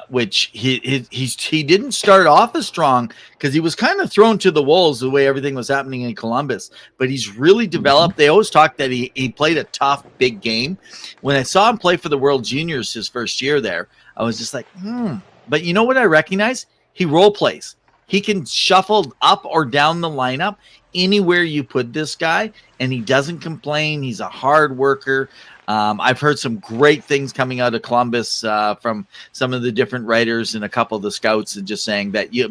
which he didn't start off as strong because he was kind of thrown to the wolves the way everything was happening in Columbus. But he's really developed. They always talk that he played a tough, big game. When I saw him play for the World Juniors his first year there, I was just like, But you know what I recognize? He role plays. He can shuffle up or down the lineup anywhere you put this guy, and he doesn't complain. He's a hard worker. I've heard some great things coming out of Columbus from some of the different writers and a couple of the scouts, and just saying that you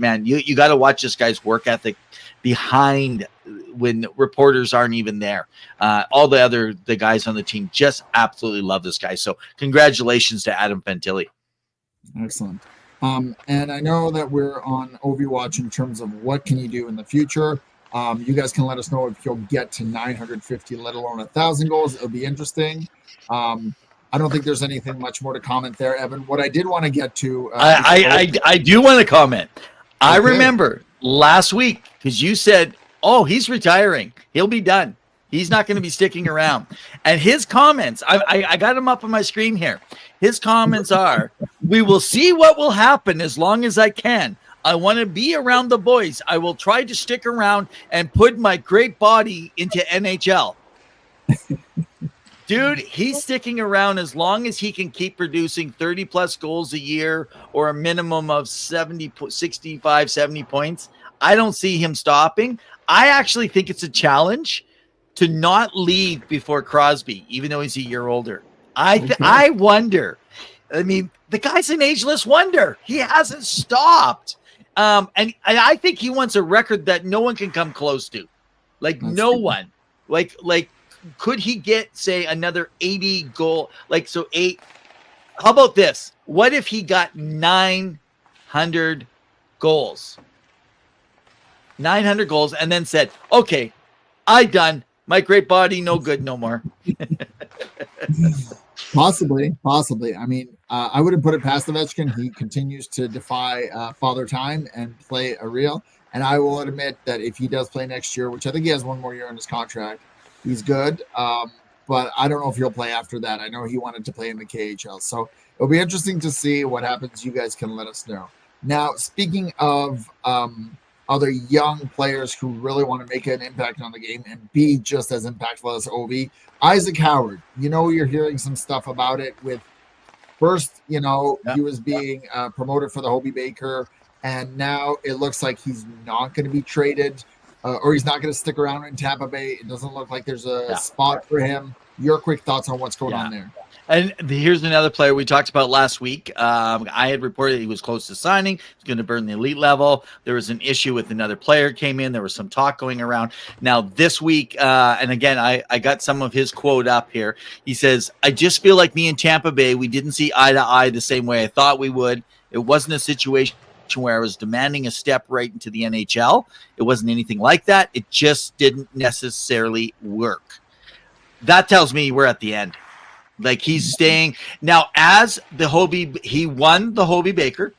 got to watch this guy's work ethic behind when reporters aren't even there. All the guys on the team just absolutely love this guy. So congratulations to Adam Fantilli. Excellent. And I know that we're on Overwatch in terms of what can you do in the future. You guys can let us know if you'll get to 950, let alone 1,000 goals. It'll be interesting. I don't think there's anything much more to comment there, Evan. What I did want to get to, I do want to comment. Okay. I remember last week because you said, "Oh, he's retiring. He'll be done. He's not going to be sticking around." And his comments, I got him up on my screen here. His comments are, "We will see what will happen as long as I can. I want to be around the boys. I will try to stick around and put my great body into NHL." Dude, he's sticking around as long as he can keep producing 30-plus goals a year or a minimum of 65, 70 points. I don't see him stopping. I actually think it's a challenge to not leave before Crosby, even though he's a year older. I wonder. I mean, the guy's an ageless wonder. He hasn't stopped. And I think he wants a record that no one can come close to. Like That's no true. one. Like could he get, say, another 80 goal? Like, so 8. How about this? What if he got 900 goals? 900 goals, and then said, okay, I done. My great body, no good no more. Possibly. I mean, I wouldn't put it past Ovechkin. He continues to defy Father Time and play a real. And I will admit that if he does play next year, which I think he has one more year on his contract, he's good. But I don't know if he'll play after that. I know he wanted to play in the KHL. So it'll be interesting to see what happens. You guys can let us know. Now, speaking of other young players who really want to make an impact on the game and be just as impactful as Ovi, Isaac Howard. You know, you're hearing some stuff about it with first, he was being promoted for the Hobey Baker, and now it looks like he's not going to be traded or he's not going to stick around in Tampa Bay. It doesn't look like there's a spot for him. Your quick thoughts on what's going on there. And here's another player we talked about last week. I had reported he was close to signing. He's going to burn the elite level. There was an issue with another player came in. There was some talk going around. Now this week, and again, I got some of his quote up here. He says, I just feel like me and Tampa Bay, we didn't see eye to eye the same way I thought we would. It wasn't a situation where I was demanding a step right into the NHL. It wasn't anything like that. It just didn't necessarily work. That tells me we're at the end. Like he's staying now as the Hobey. He won the Hobey Baker.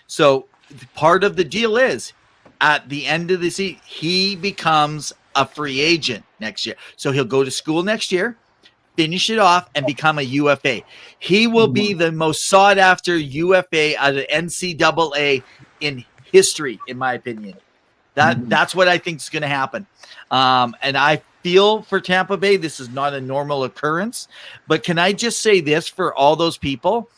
So part of the deal is at the end of the season, he becomes a free agent next year. So he'll go to school next year, finish it off, and become a UFA. He will be the most sought after UFA out of NCAA in history, in my opinion. That's what I think is going to happen. And I feel for Tampa Bay, this is not a normal occurrence. But can I just say this for all those people?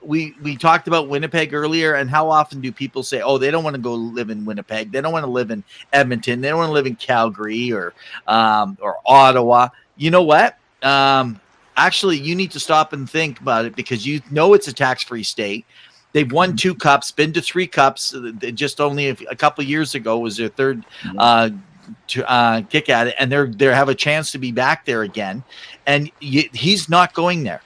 We talked about Winnipeg earlier, and how often do people say, oh, they don't want to go live in Winnipeg. They don't want to live in Edmonton. They don't want to live in Calgary or Ottawa. You know what? Actually, you need to stop and think about it because you know it's a tax-free state. They've won 2 cups, been to 3 cups. Just only a couple of years ago was their third kick at it, and they have a chance to be back there again. And he's not going there.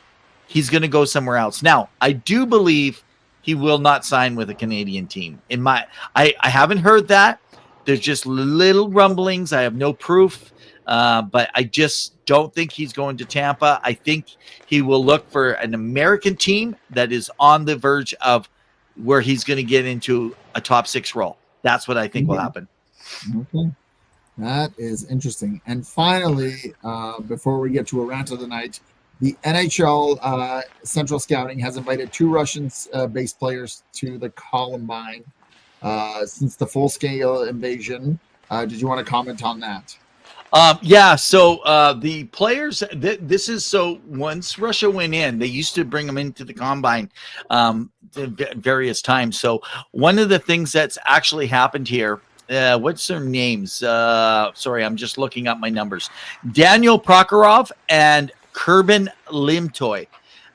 He's going to go somewhere else. Now, I do believe he will not sign with a Canadian team. I haven't heard that. There's just little rumblings. I have no proof, but I just don't think he's going to Tampa. I think he will look for an American team that is on the verge of where he's going to get into a top 6 role. That's what I think will happen. Okay. That is interesting. And finally, before we get to a rant of the night, the NHL Central Scouting has invited 2 Russian-based players to the Columbine since the full-scale invasion. Did you want to comment on that? So the players, this is so once Russia went in, they used to bring them into the Combine various times. So one of the things that's actually happened here, what's their names? Sorry, I'm just looking up my numbers. Daniel Prokhorov and Kerbin Limtoy,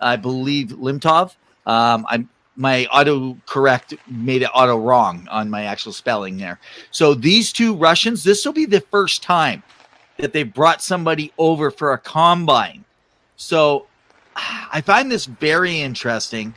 I believe Limtov. My autocorrect made it auto wrong on my actual spelling there. So these 2 Russians, this will be the first time that they brought somebody over for a combine. So I find this very interesting.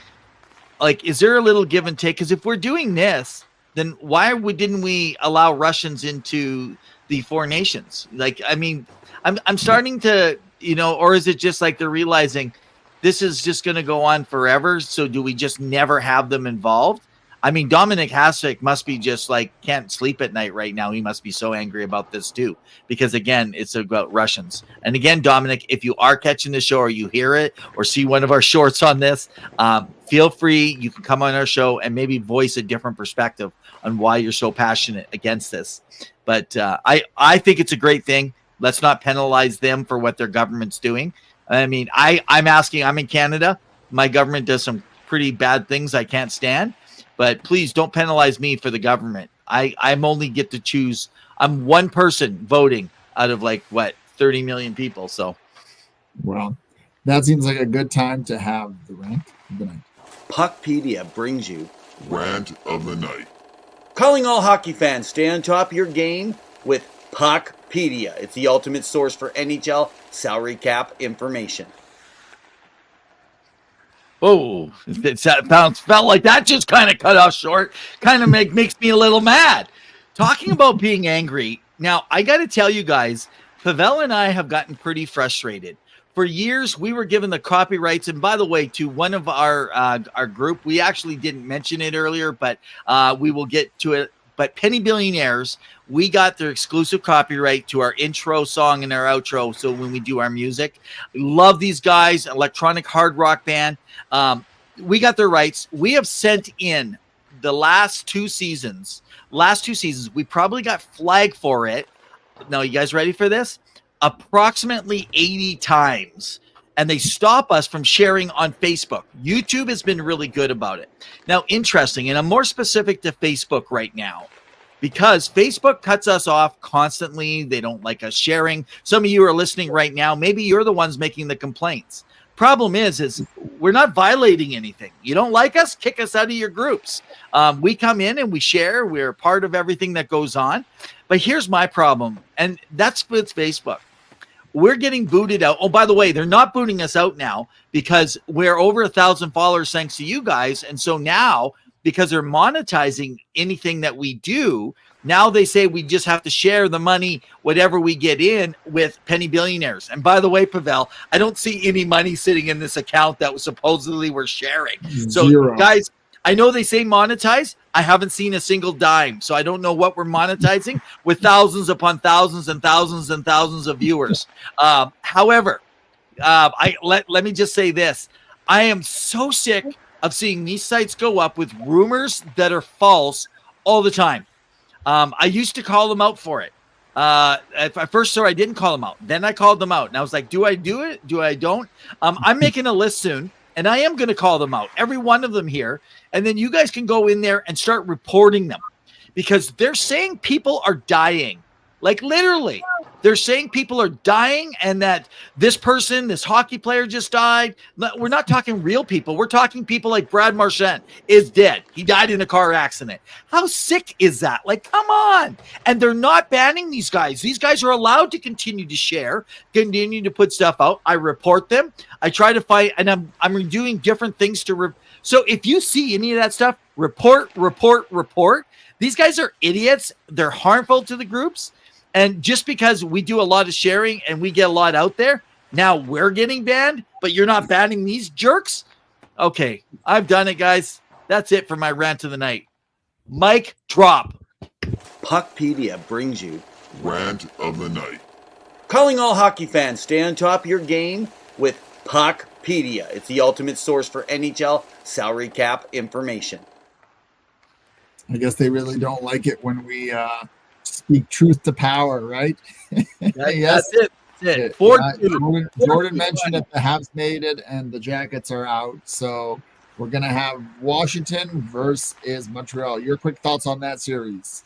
Like, is there a little give and take? Because if we're doing this, then why didn't we allow Russians into the 4 nations? Like, I mean, I'm starting to, or is it just like they're realizing this is just going to go on forever? So do we just never have them involved? I mean, Dominic Hasek must be just like can't sleep at night right now. He must be so angry about this too, because again, it's about Russians. And again, Dominic, if you are catching the show or you hear it or see one of our shorts on this, feel free. You can come on our show and maybe voice a different perspective on why you're so passionate against this. But I think it's a great thing. Let's not penalize them for what their government's doing. I mean, I'm asking, I'm in Canada. My government does some pretty bad things I can't stand. But please don't penalize me for the government. I'm only get to choose. I'm one person voting out of 30 million people. So, well, that seems like a good time to have the rant of the night. Puckpedia brings you Rant of the Night. Calling all hockey fans, stay on top of your game with Puckpedia. It's the ultimate source for NHL salary cap information. Oh, it felt like that just kind of cut off short. Kind of makes me a little mad. Talking about being angry. Now, I got to tell you guys, Pawel and I have gotten pretty frustrated. For years, we were given the copyrights, and by the way, to one of our group, we actually didn't mention it earlier, but we will get to it. But Penny Billionaires, we got their exclusive copyright to our intro song and our outro. So when we do our music, love these guys, electronic hard rock band. We got their rights. We have sent in the last two seasons. We probably got flagged for it. Now, you guys ready for this? Approximately 80 times, and they stop us from sharing on Facebook. YouTube has been really good about it. Now, interesting, and I'm more specific to Facebook right now because Facebook cuts us off constantly. They don't like us sharing. Some of you are listening right now. Maybe you're the ones making the complaints. Problem is we're not violating anything. You don't like us? Kick us out of your groups. We come in and we share. We're part of everything that goes on. But here's my problem, and that's with Facebook. We're getting booted out. Oh, by the way, they're not booting us out now because we're over 1,000 followers thanks to you guys. And so now, because they're monetizing anything that we do, now they say we just have to share the money, whatever we get in, with Penny Billionaires. And by the way, Pawel, I don't see any money sitting in this account that was supposedly we're sharing. So, Zero. guys, I know they say monetize. I haven't seen a single dime, so I don't know what we're monetizing with thousands upon thousands and thousands and thousands of viewers. However, let me just say this. I am so sick of seeing these sites go up with rumors that are false all the time. I used to call them out for it. At first, I didn't call them out. Then I called them out, and I was like, do I do it? Do I don't? I'm making a list soon. And I am going to call them out, every one of them here. And then you guys can go in there and start reporting them because they're saying people are dying. Like literally, they're saying people are dying and that this person, this hockey player just died. We're not talking real people. We're talking people like Brad Marchand is dead. He died in a car accident. How sick is that? Like, come on. And they're not banning these guys. These guys are allowed to continue to share, continue to put stuff out. I report them. I try to fight, and I'm doing different things to. So if you see any of that stuff, report. These guys are idiots. They're harmful to the groups. And just because we do a lot of sharing and we get a lot out there, now we're getting banned, but you're not banning these jerks? Okay, I've done it, guys. That's it for my rant of the night. Mic drop. Puckpedia brings you Rant of the Night. Calling all hockey fans, stay on top of your game with Puckpedia. It's the ultimate source for NHL salary cap information. I guess they really don't like it when we speak truth to power, right? Yes. That's it. Jordan mentioned it. The Habs made it, and the Jackets are out. So we're going to have Washington versus Montreal. Your quick thoughts on that series?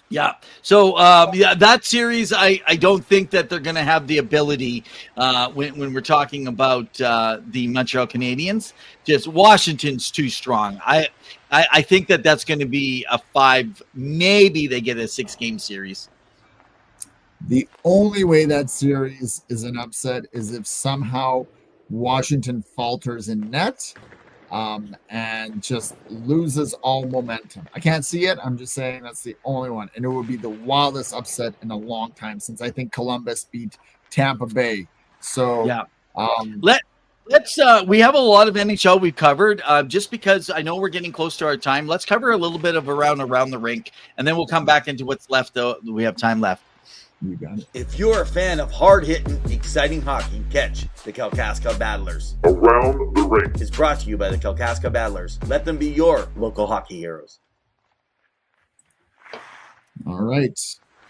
Yeah. So, that series, I don't think that they're going to have the ability when we're talking about the Montreal Canadiens. Just Washington's too strong. I think that's going to be a 5. Maybe they get a 6-game series. The only way that series is an upset is if somehow Washington falters in net and just loses all momentum. I can't see it. I'm just saying that's the only one. And it would be the wildest upset in a long time since I think Columbus beat Tampa Bay. So yeah. Let's we have a lot of NHL we've covered. Just because I know we're getting close to our time, let's cover a little bit of around the rink, and then we'll come back into what's left. Though we have time left. You got it. If you're a fan of hard-hitting, exciting hockey, catch the Kalkaska Battlers. Around the Rink Is brought to you by the Kalkaska Battlers. Let them be your local hockey heroes. All right.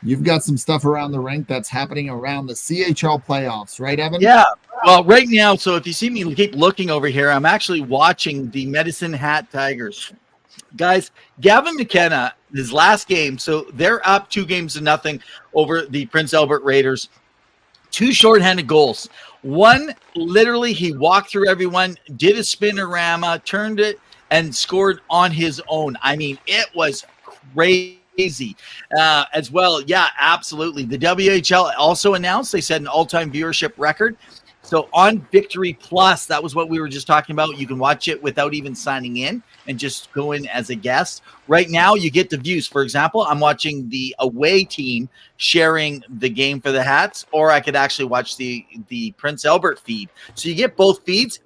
You've got some stuff around the rink that's happening around the CHL playoffs, right, Evan? Yeah. Well, right now, so if you see me keep looking over here, I'm actually watching the Medicine Hat Tigers. Guys, Gavin McKenna, his last game, so they're up 2-0 over the Prince Albert Raiders. 2 shorthanded goals. One, literally, he walked through everyone, did a spinorama, turned it, and scored on his own. I mean, it was crazy as well. Yeah, absolutely. The WHL also announced they set an all-time viewership record. So on Victory Plus, that was what we were just talking about. You can watch it without even signing in and just go in as a guest. Right now, you get the views. For example, I'm watching the away team sharing the game for the Hats, or I could actually watch the Prince Albert feed. So you get both feeds.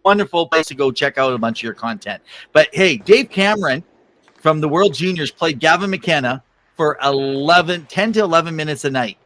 Wonderful place to go check out a bunch of your content. But hey, Dave Cameron from the World Juniors played Gavin McKenna for 10 to 11 minutes a night.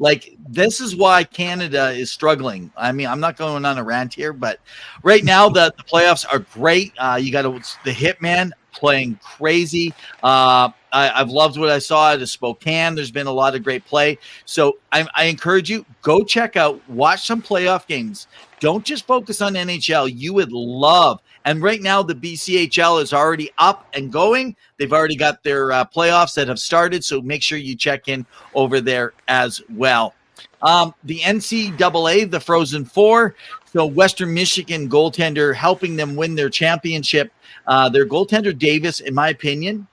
Like, this is why Canada is struggling. I mean, I'm not going on a rant here, but right now the playoffs are great. You got the Hitman playing crazy. I've loved what I saw at Spokane. There's been a lot of great play. So I encourage you, go check out, watch some playoff games. Don't just focus on NHL. You would love. And right now, the BCHL is already up and going. They've already got their playoffs that have started, so make sure you check in over there as well. The NCAA, the Frozen Four, so Western Michigan goaltender helping them win their championship. Their goaltender, Davis, in my opinion,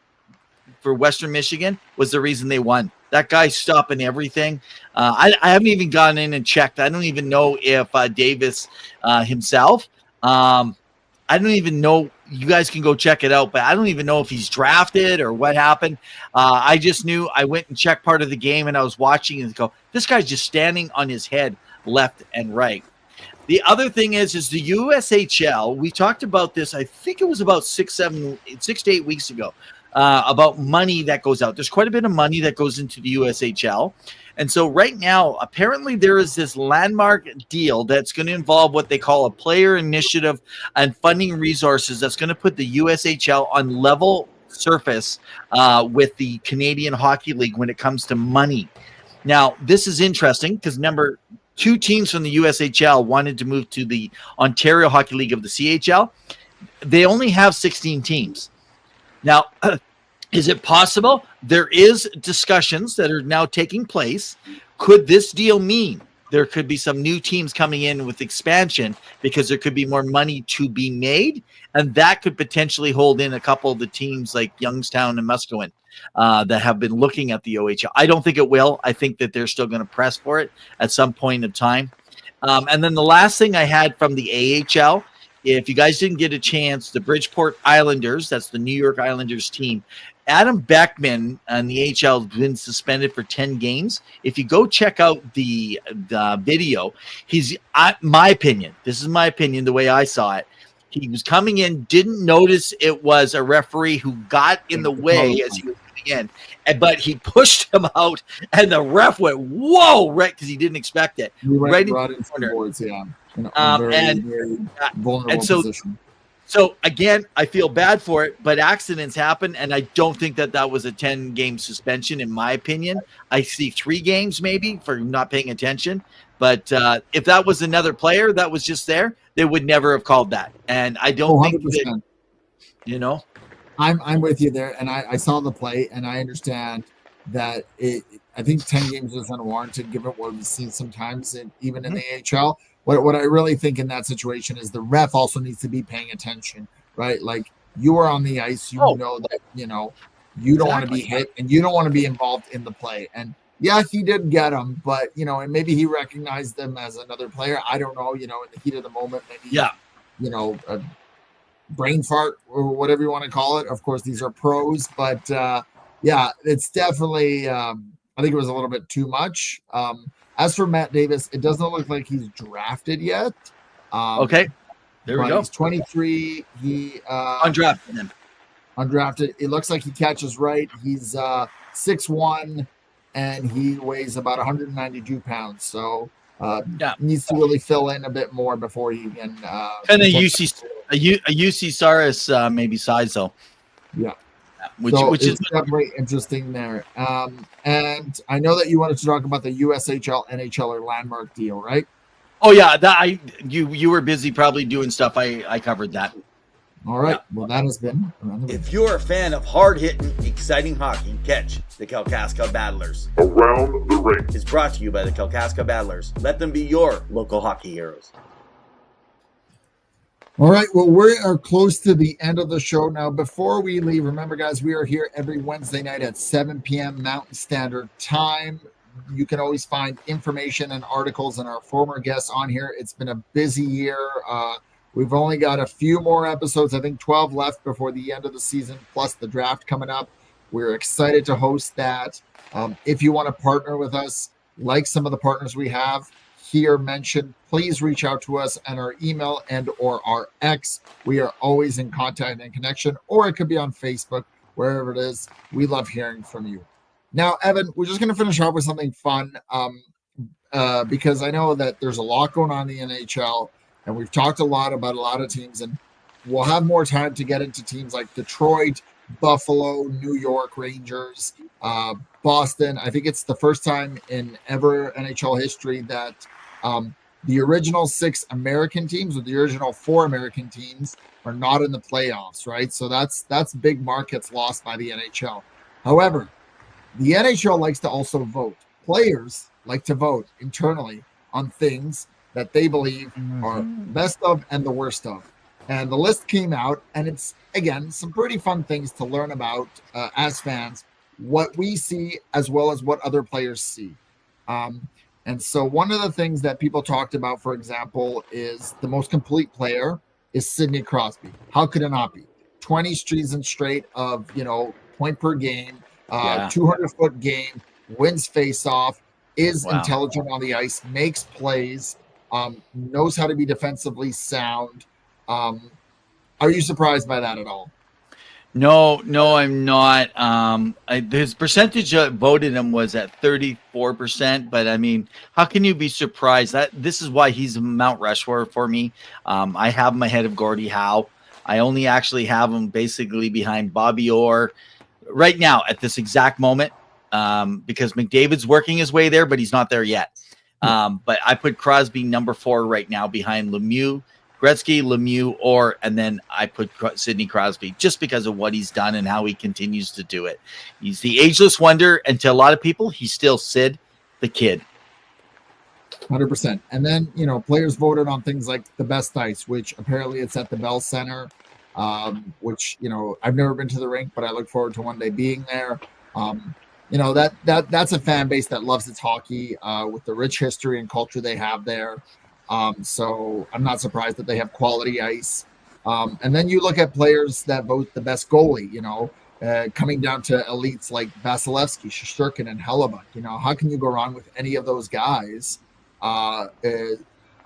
for Western Michigan, was the reason they won. That guy's stopping everything. I haven't even gone in and checked. I don't even know if Davis himself I don't even know. You guys can go check it out, but I don't even know if he's drafted or what happened. I just knew I went and checked part of the game, and I was watching and go, this guy's just standing on his head left and right. The other thing is the USHL. We talked about this, I think it was about 6 to 8 weeks ago, about money that goes out. There's quite a bit of money that goes into the USHL. And so right now, apparently there is this landmark deal that's going to involve what they call a player initiative and funding resources that's going to put the USHL on level surface with the Canadian Hockey League when it comes to money. Now, this is interesting because number 2 teams from the USHL wanted to move to the Ontario Hockey League of the CHL. They only have 16 teams. Now, is it possible? There is discussions that are now taking place. Could this deal mean there could be some new teams coming in with expansion because there could be more money to be made? And that could potentially hold in a couple of the teams like Youngstown and Musqueam that have been looking at the OHL. I don't think it will. I think that they're still going to press for it at some point in time. And then the last thing I had from the AHL, if you guys didn't get a chance, the Bridgeport Islanders, that's the New York Islanders team, Adam Beckman on the AHL has been suspended for 10 games. If you go check out the video, he's, my opinion, this is my opinion, the way I saw it, he was coming in, didn't notice it was a referee who got in the way as he was coming in, but he pushed him out, and the ref went, whoa, right, because he didn't expect it. Right in the corner. Boards, yeah. Very vulnerable position. So, again, I feel bad for it, but accidents happen, and I don't think that was a 10-game suspension, in my opinion. I see 3 games maybe for not paying attention, but if that was another player that was just there, they would never have called that. And I don't think that, you know. I'm with you there, and I saw the play, and I understand that I think 10 games is unwarranted given what we've seen sometimes, even in the AHL. What I really think in that situation is the ref also needs to be paying attention, right? Like, you are on the ice, you know that, you don't want to be hit, and you don't want to be involved in the play. And yeah, he did get him, but, and maybe he recognized them as another player. I don't know, in the heat of the moment, maybe, a brain fart or whatever you want to call it. Of course, these are pros, but it's definitely, I think it was a little bit too much. As for Matt Davis, it doesn't look like he's drafted yet. Okay, there we go. He's 23. He undrafted. Undrafted. It looks like he catches right. He's 6'1", and he weighs about 192 pounds. So needs to really fill in a bit more before he can. And a UC Saris maybe size though. Yeah. Which is definitely interesting there. And I know that you wanted to talk about the USHL NHL or landmark deal, right? Oh yeah, you were busy probably doing stuff. I covered that. All right. Yeah. Well, that has been Around the Rink. If you're a fan of hard-hitting, exciting hockey, catch the Kalkaska Battlers. Around the Rink is brought to you by the Kalkaska Battlers. Let them be your local hockey heroes. All right. Well, we are close to the end of the show now. Before we leave, remember, guys, we are here every Wednesday night at 7 p.m. Mountain Standard Time. You can always find information and articles and our former guests on here. It's been a busy year. We've only got a few more episodes, I think 12 left before the end of the season, plus the draft coming up. We're excited to host that. If you want to partner with us, like some of the partners we have here mentioned, please reach out to us on our email and or our X. We are always in contact and connection, or it could be on Facebook, wherever it is. We love hearing from you. Now, Evan, we're just going to finish off with something fun because I know that there's a lot going on in the NHL, and we've talked a lot about a lot of teams, and we'll have more time to get into teams like Detroit, Buffalo, New York Rangers, Boston. I think it's the first time in ever NHL history that the original 6 American teams, or the original 4 American teams, are not in the playoffs, right? So that's big markets lost by the NHL. However, the NHL likes to also vote. Players like to vote internally on things that they believe are best of and the worst of. And the list came out, and it's, again, some pretty fun things to learn about as fans, what we see as well as what other players see. And so one of the things that people talked about, for example, is the most complete player is Sidney Crosby. How could it not be? 20 seasons straight of, point per game, 200-foot game, wins face-off, is intelligent on the ice, makes plays, knows how to be defensively sound. Are you surprised by that at all? No, I'm not. His percentage voted him was at 34%, but I mean, how can you be surprised? That this is why he's Mount Rushmore for me. I have him ahead of Gordie Howe. I only actually have him basically behind Bobby Orr right now at this exact moment, because McDavid's working his way there, but he's not there yet. But I put Crosby number 4 right now behind Lemieux, Gretzky, Lemieux, and then I put Sidney Crosby just because of what he's done and how he continues to do it. He's the ageless wonder, and to a lot of people, he's still Sid the Kid. 100%. And then, players voted on things like the best ice, which apparently it's at the Bell Center, which, I've never been to the rink, but I look forward to one day being there. That's a fan base that loves its hockey with the rich history and culture they have there. So I'm not surprised that they have quality ice. And then you look at players that vote the best goalie, coming down to elites like Vasilevsky, Shesterkin, and Hellebuck. How can you go wrong with any of those guys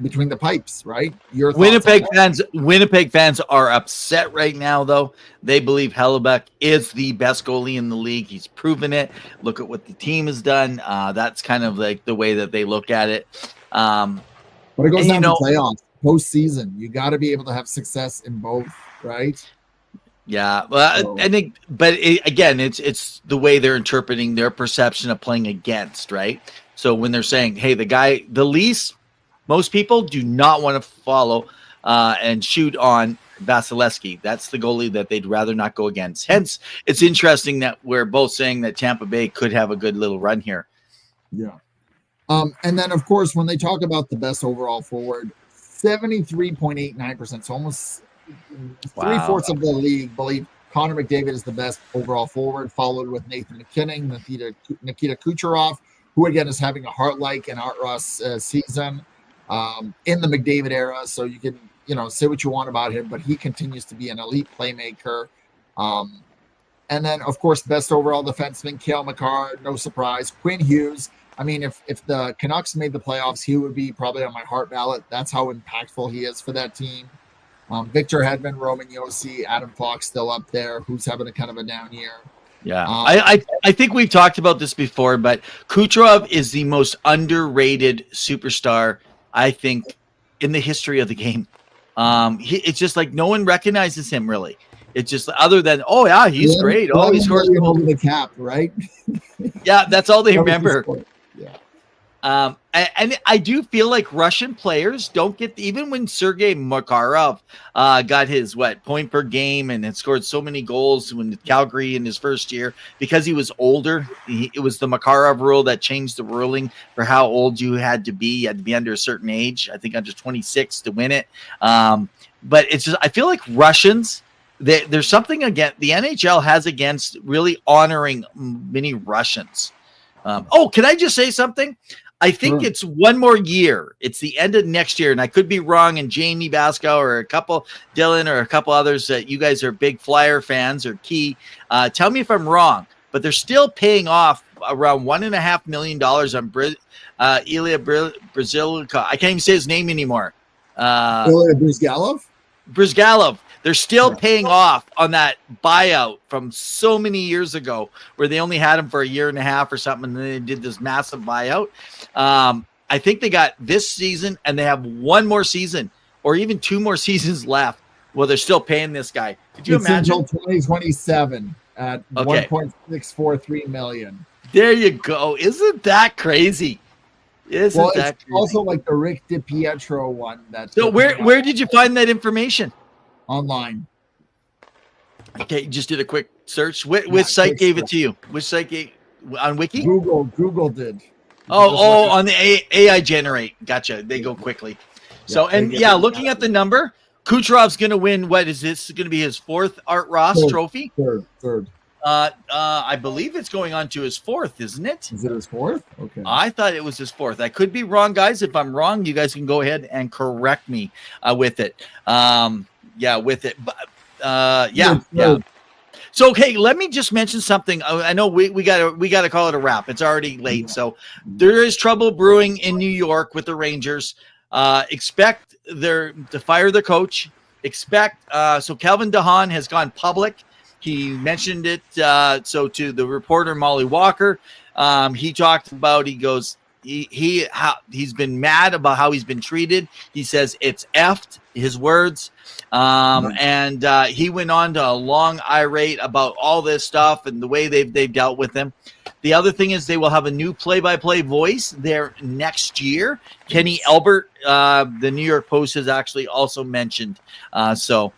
between the pipes, right? Your Winnipeg fans are upset right now, though. They believe Hellebuck is the best goalie in the league. He's proven it. Look at what the team has done. That's kind of like the way that they look at it. But it goes down to playoffs, postseason. You got to be able to have success in both, right? Yeah, well, again, it's the way they're interpreting their perception of playing against, right? So when they're saying, "Hey, the least, most people do not want to follow and shoot on Vasilevsky. That's the goalie that they'd rather not go against." Hence, it's interesting that we're both saying that Tampa Bay could have a good little run here. Yeah. And then, of course, when they talk about the best overall forward, 73.89%, so almost 3/4 of the league believe Connor McDavid is the best overall forward, followed with Nathan McKinnon, Nikita Kucherov, who, again, is having a Hart-like and Art Ross season in the McDavid era. So you can, say what you want about him, but he continues to be an elite playmaker. And then, of course, best overall defenseman, Cale Makar, no surprise. Quinn Hughes. I mean, if the Canucks made the playoffs, he would be probably on my heart ballot. That's how impactful he is for that team. Victor Hedman, Roman Josi, Adam Fox still up there, who's having a kind of a down year. Yeah, I think we've talked about this before, but Kucherov is the most underrated superstar, I think, in the history of the game. It's just like no one recognizes him really. It's just other than, oh yeah, he's great. Oh, he scores over the cap, right? Yeah, that's all they remember. Yeah. And I do feel like Russian players don't get, even when Sergei Makarov got his point per game and had scored so many goals when Calgary in his first year, because he was older. It was the Makarov rule that changed the ruling for how old you had to be. You had to be under a certain age, I think under 26 to win it. but it's just, I feel like Russians, there's something again the NHL has against really honoring many Russians. Can I just say something? I think it's one more year. It's the end of next year, and I could be wrong. And Jamie Basco or Dylan or a couple others that you guys are big Flyer fans or Key, tell me if I'm wrong. But they're still paying off around $1.5 million on Ilya Brazilica. I can't even say his name anymore. Ilya Brizgalov. They're still paying off on that buyout from so many years ago where they only had him for a year and a half or something, and then they did this massive buyout. I think they got this season, and they have one more season or even 2 more seasons left. Well, they're still paying this guy. Could you imagine? Until 2027 at $1.643 million. There you go. Isn't that crazy? It's also like the Rick DiPietro one. So where did you find that information? Online. Okay, you just did a quick search. Which site gave it to you? Which site gave on Wiki? Google did. On the AI generate. Gotcha. They go quickly. So looking at the number, Kucherov's going to win. What is this? Going to be his 4th Art Ross trophy? Third. I believe it's going on to his 4th, isn't it? Is it his 4th? Okay. I thought it was his 4th. I could be wrong, guys. If I'm wrong, you guys can go ahead and correct me with it. With it. But, So, okay, let me just mention something. I know we gotta call it a wrap. It's already late. So there is trouble brewing in New York with the Rangers. Expect to fire the coach. So Calvin DeHaan has gone public. He mentioned it. So to the reporter Molly Walker, he talked about. He goes. He's been mad about how he's been treated. He says it's effed, his words. And he went on to a long irate about all this stuff and the way they've dealt with him. The other thing is they will have a new play-by-play voice there next year. Kenny Albert, the New York Post has actually also mentioned. Remember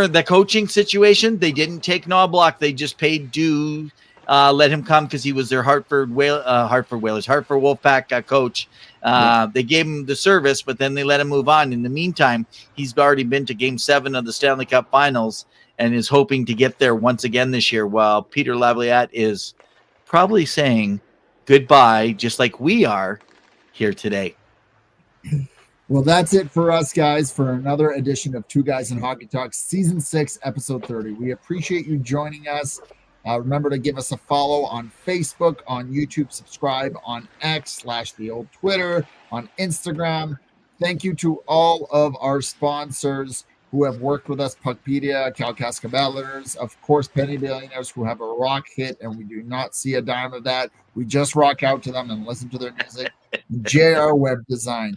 the coaching situation? They didn't take Knobloch. They just paid due. Let him come because he was their Hartford Wolfpack coach. They gave him the service, but then they let him move on. In the meantime, he's already been to Game 7 of the Stanley Cup Finals and is hoping to get there once again this year, while Peter Laviolette is probably saying goodbye, just like we are here today. Well, that's it for us, guys, for another edition of Two Guys in Hockey Talk, Season 6, Episode 30. We appreciate you joining us. Remember to give us a follow on Facebook, on YouTube, subscribe on X/the old Twitter, on Instagram. Thank you to all of our sponsors who have worked with us, Puckpedia, Cal Cascabellers, of course, Penny Billionaires, who have a rock hit, and we do not see a dime of that. We just rock out to them and listen to their music. JR Web Design.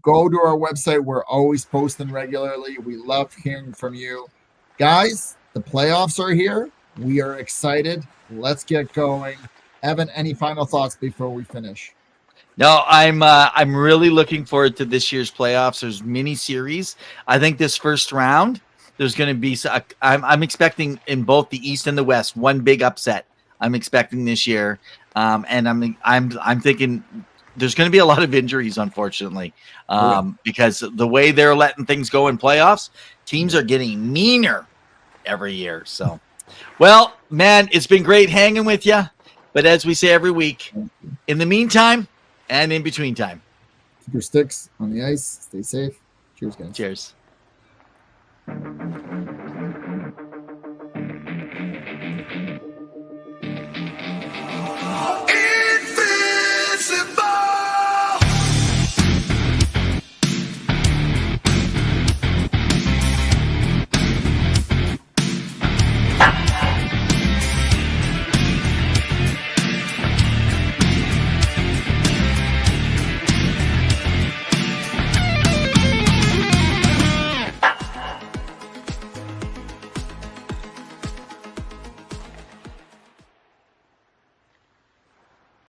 Go to our website. We're always posting regularly. We love hearing from you. Guys, the playoffs are here. We are excited. Let's get going. Evan, any final thoughts before we finish? No, I'm really looking forward to this year's playoffs. There's mini series. I think this first round, there's going to be. I'm expecting in both the East and the West one big upset. I'm expecting this year, and I'm thinking there's going to be a lot of injuries, unfortunately, because the way they're letting things go in playoffs, teams are getting meaner every year. So. Well, man, it's been great hanging with you. But as we say every week, in the meantime and in between time, keep your sticks on the ice. Stay safe. Cheers, guys. Cheers.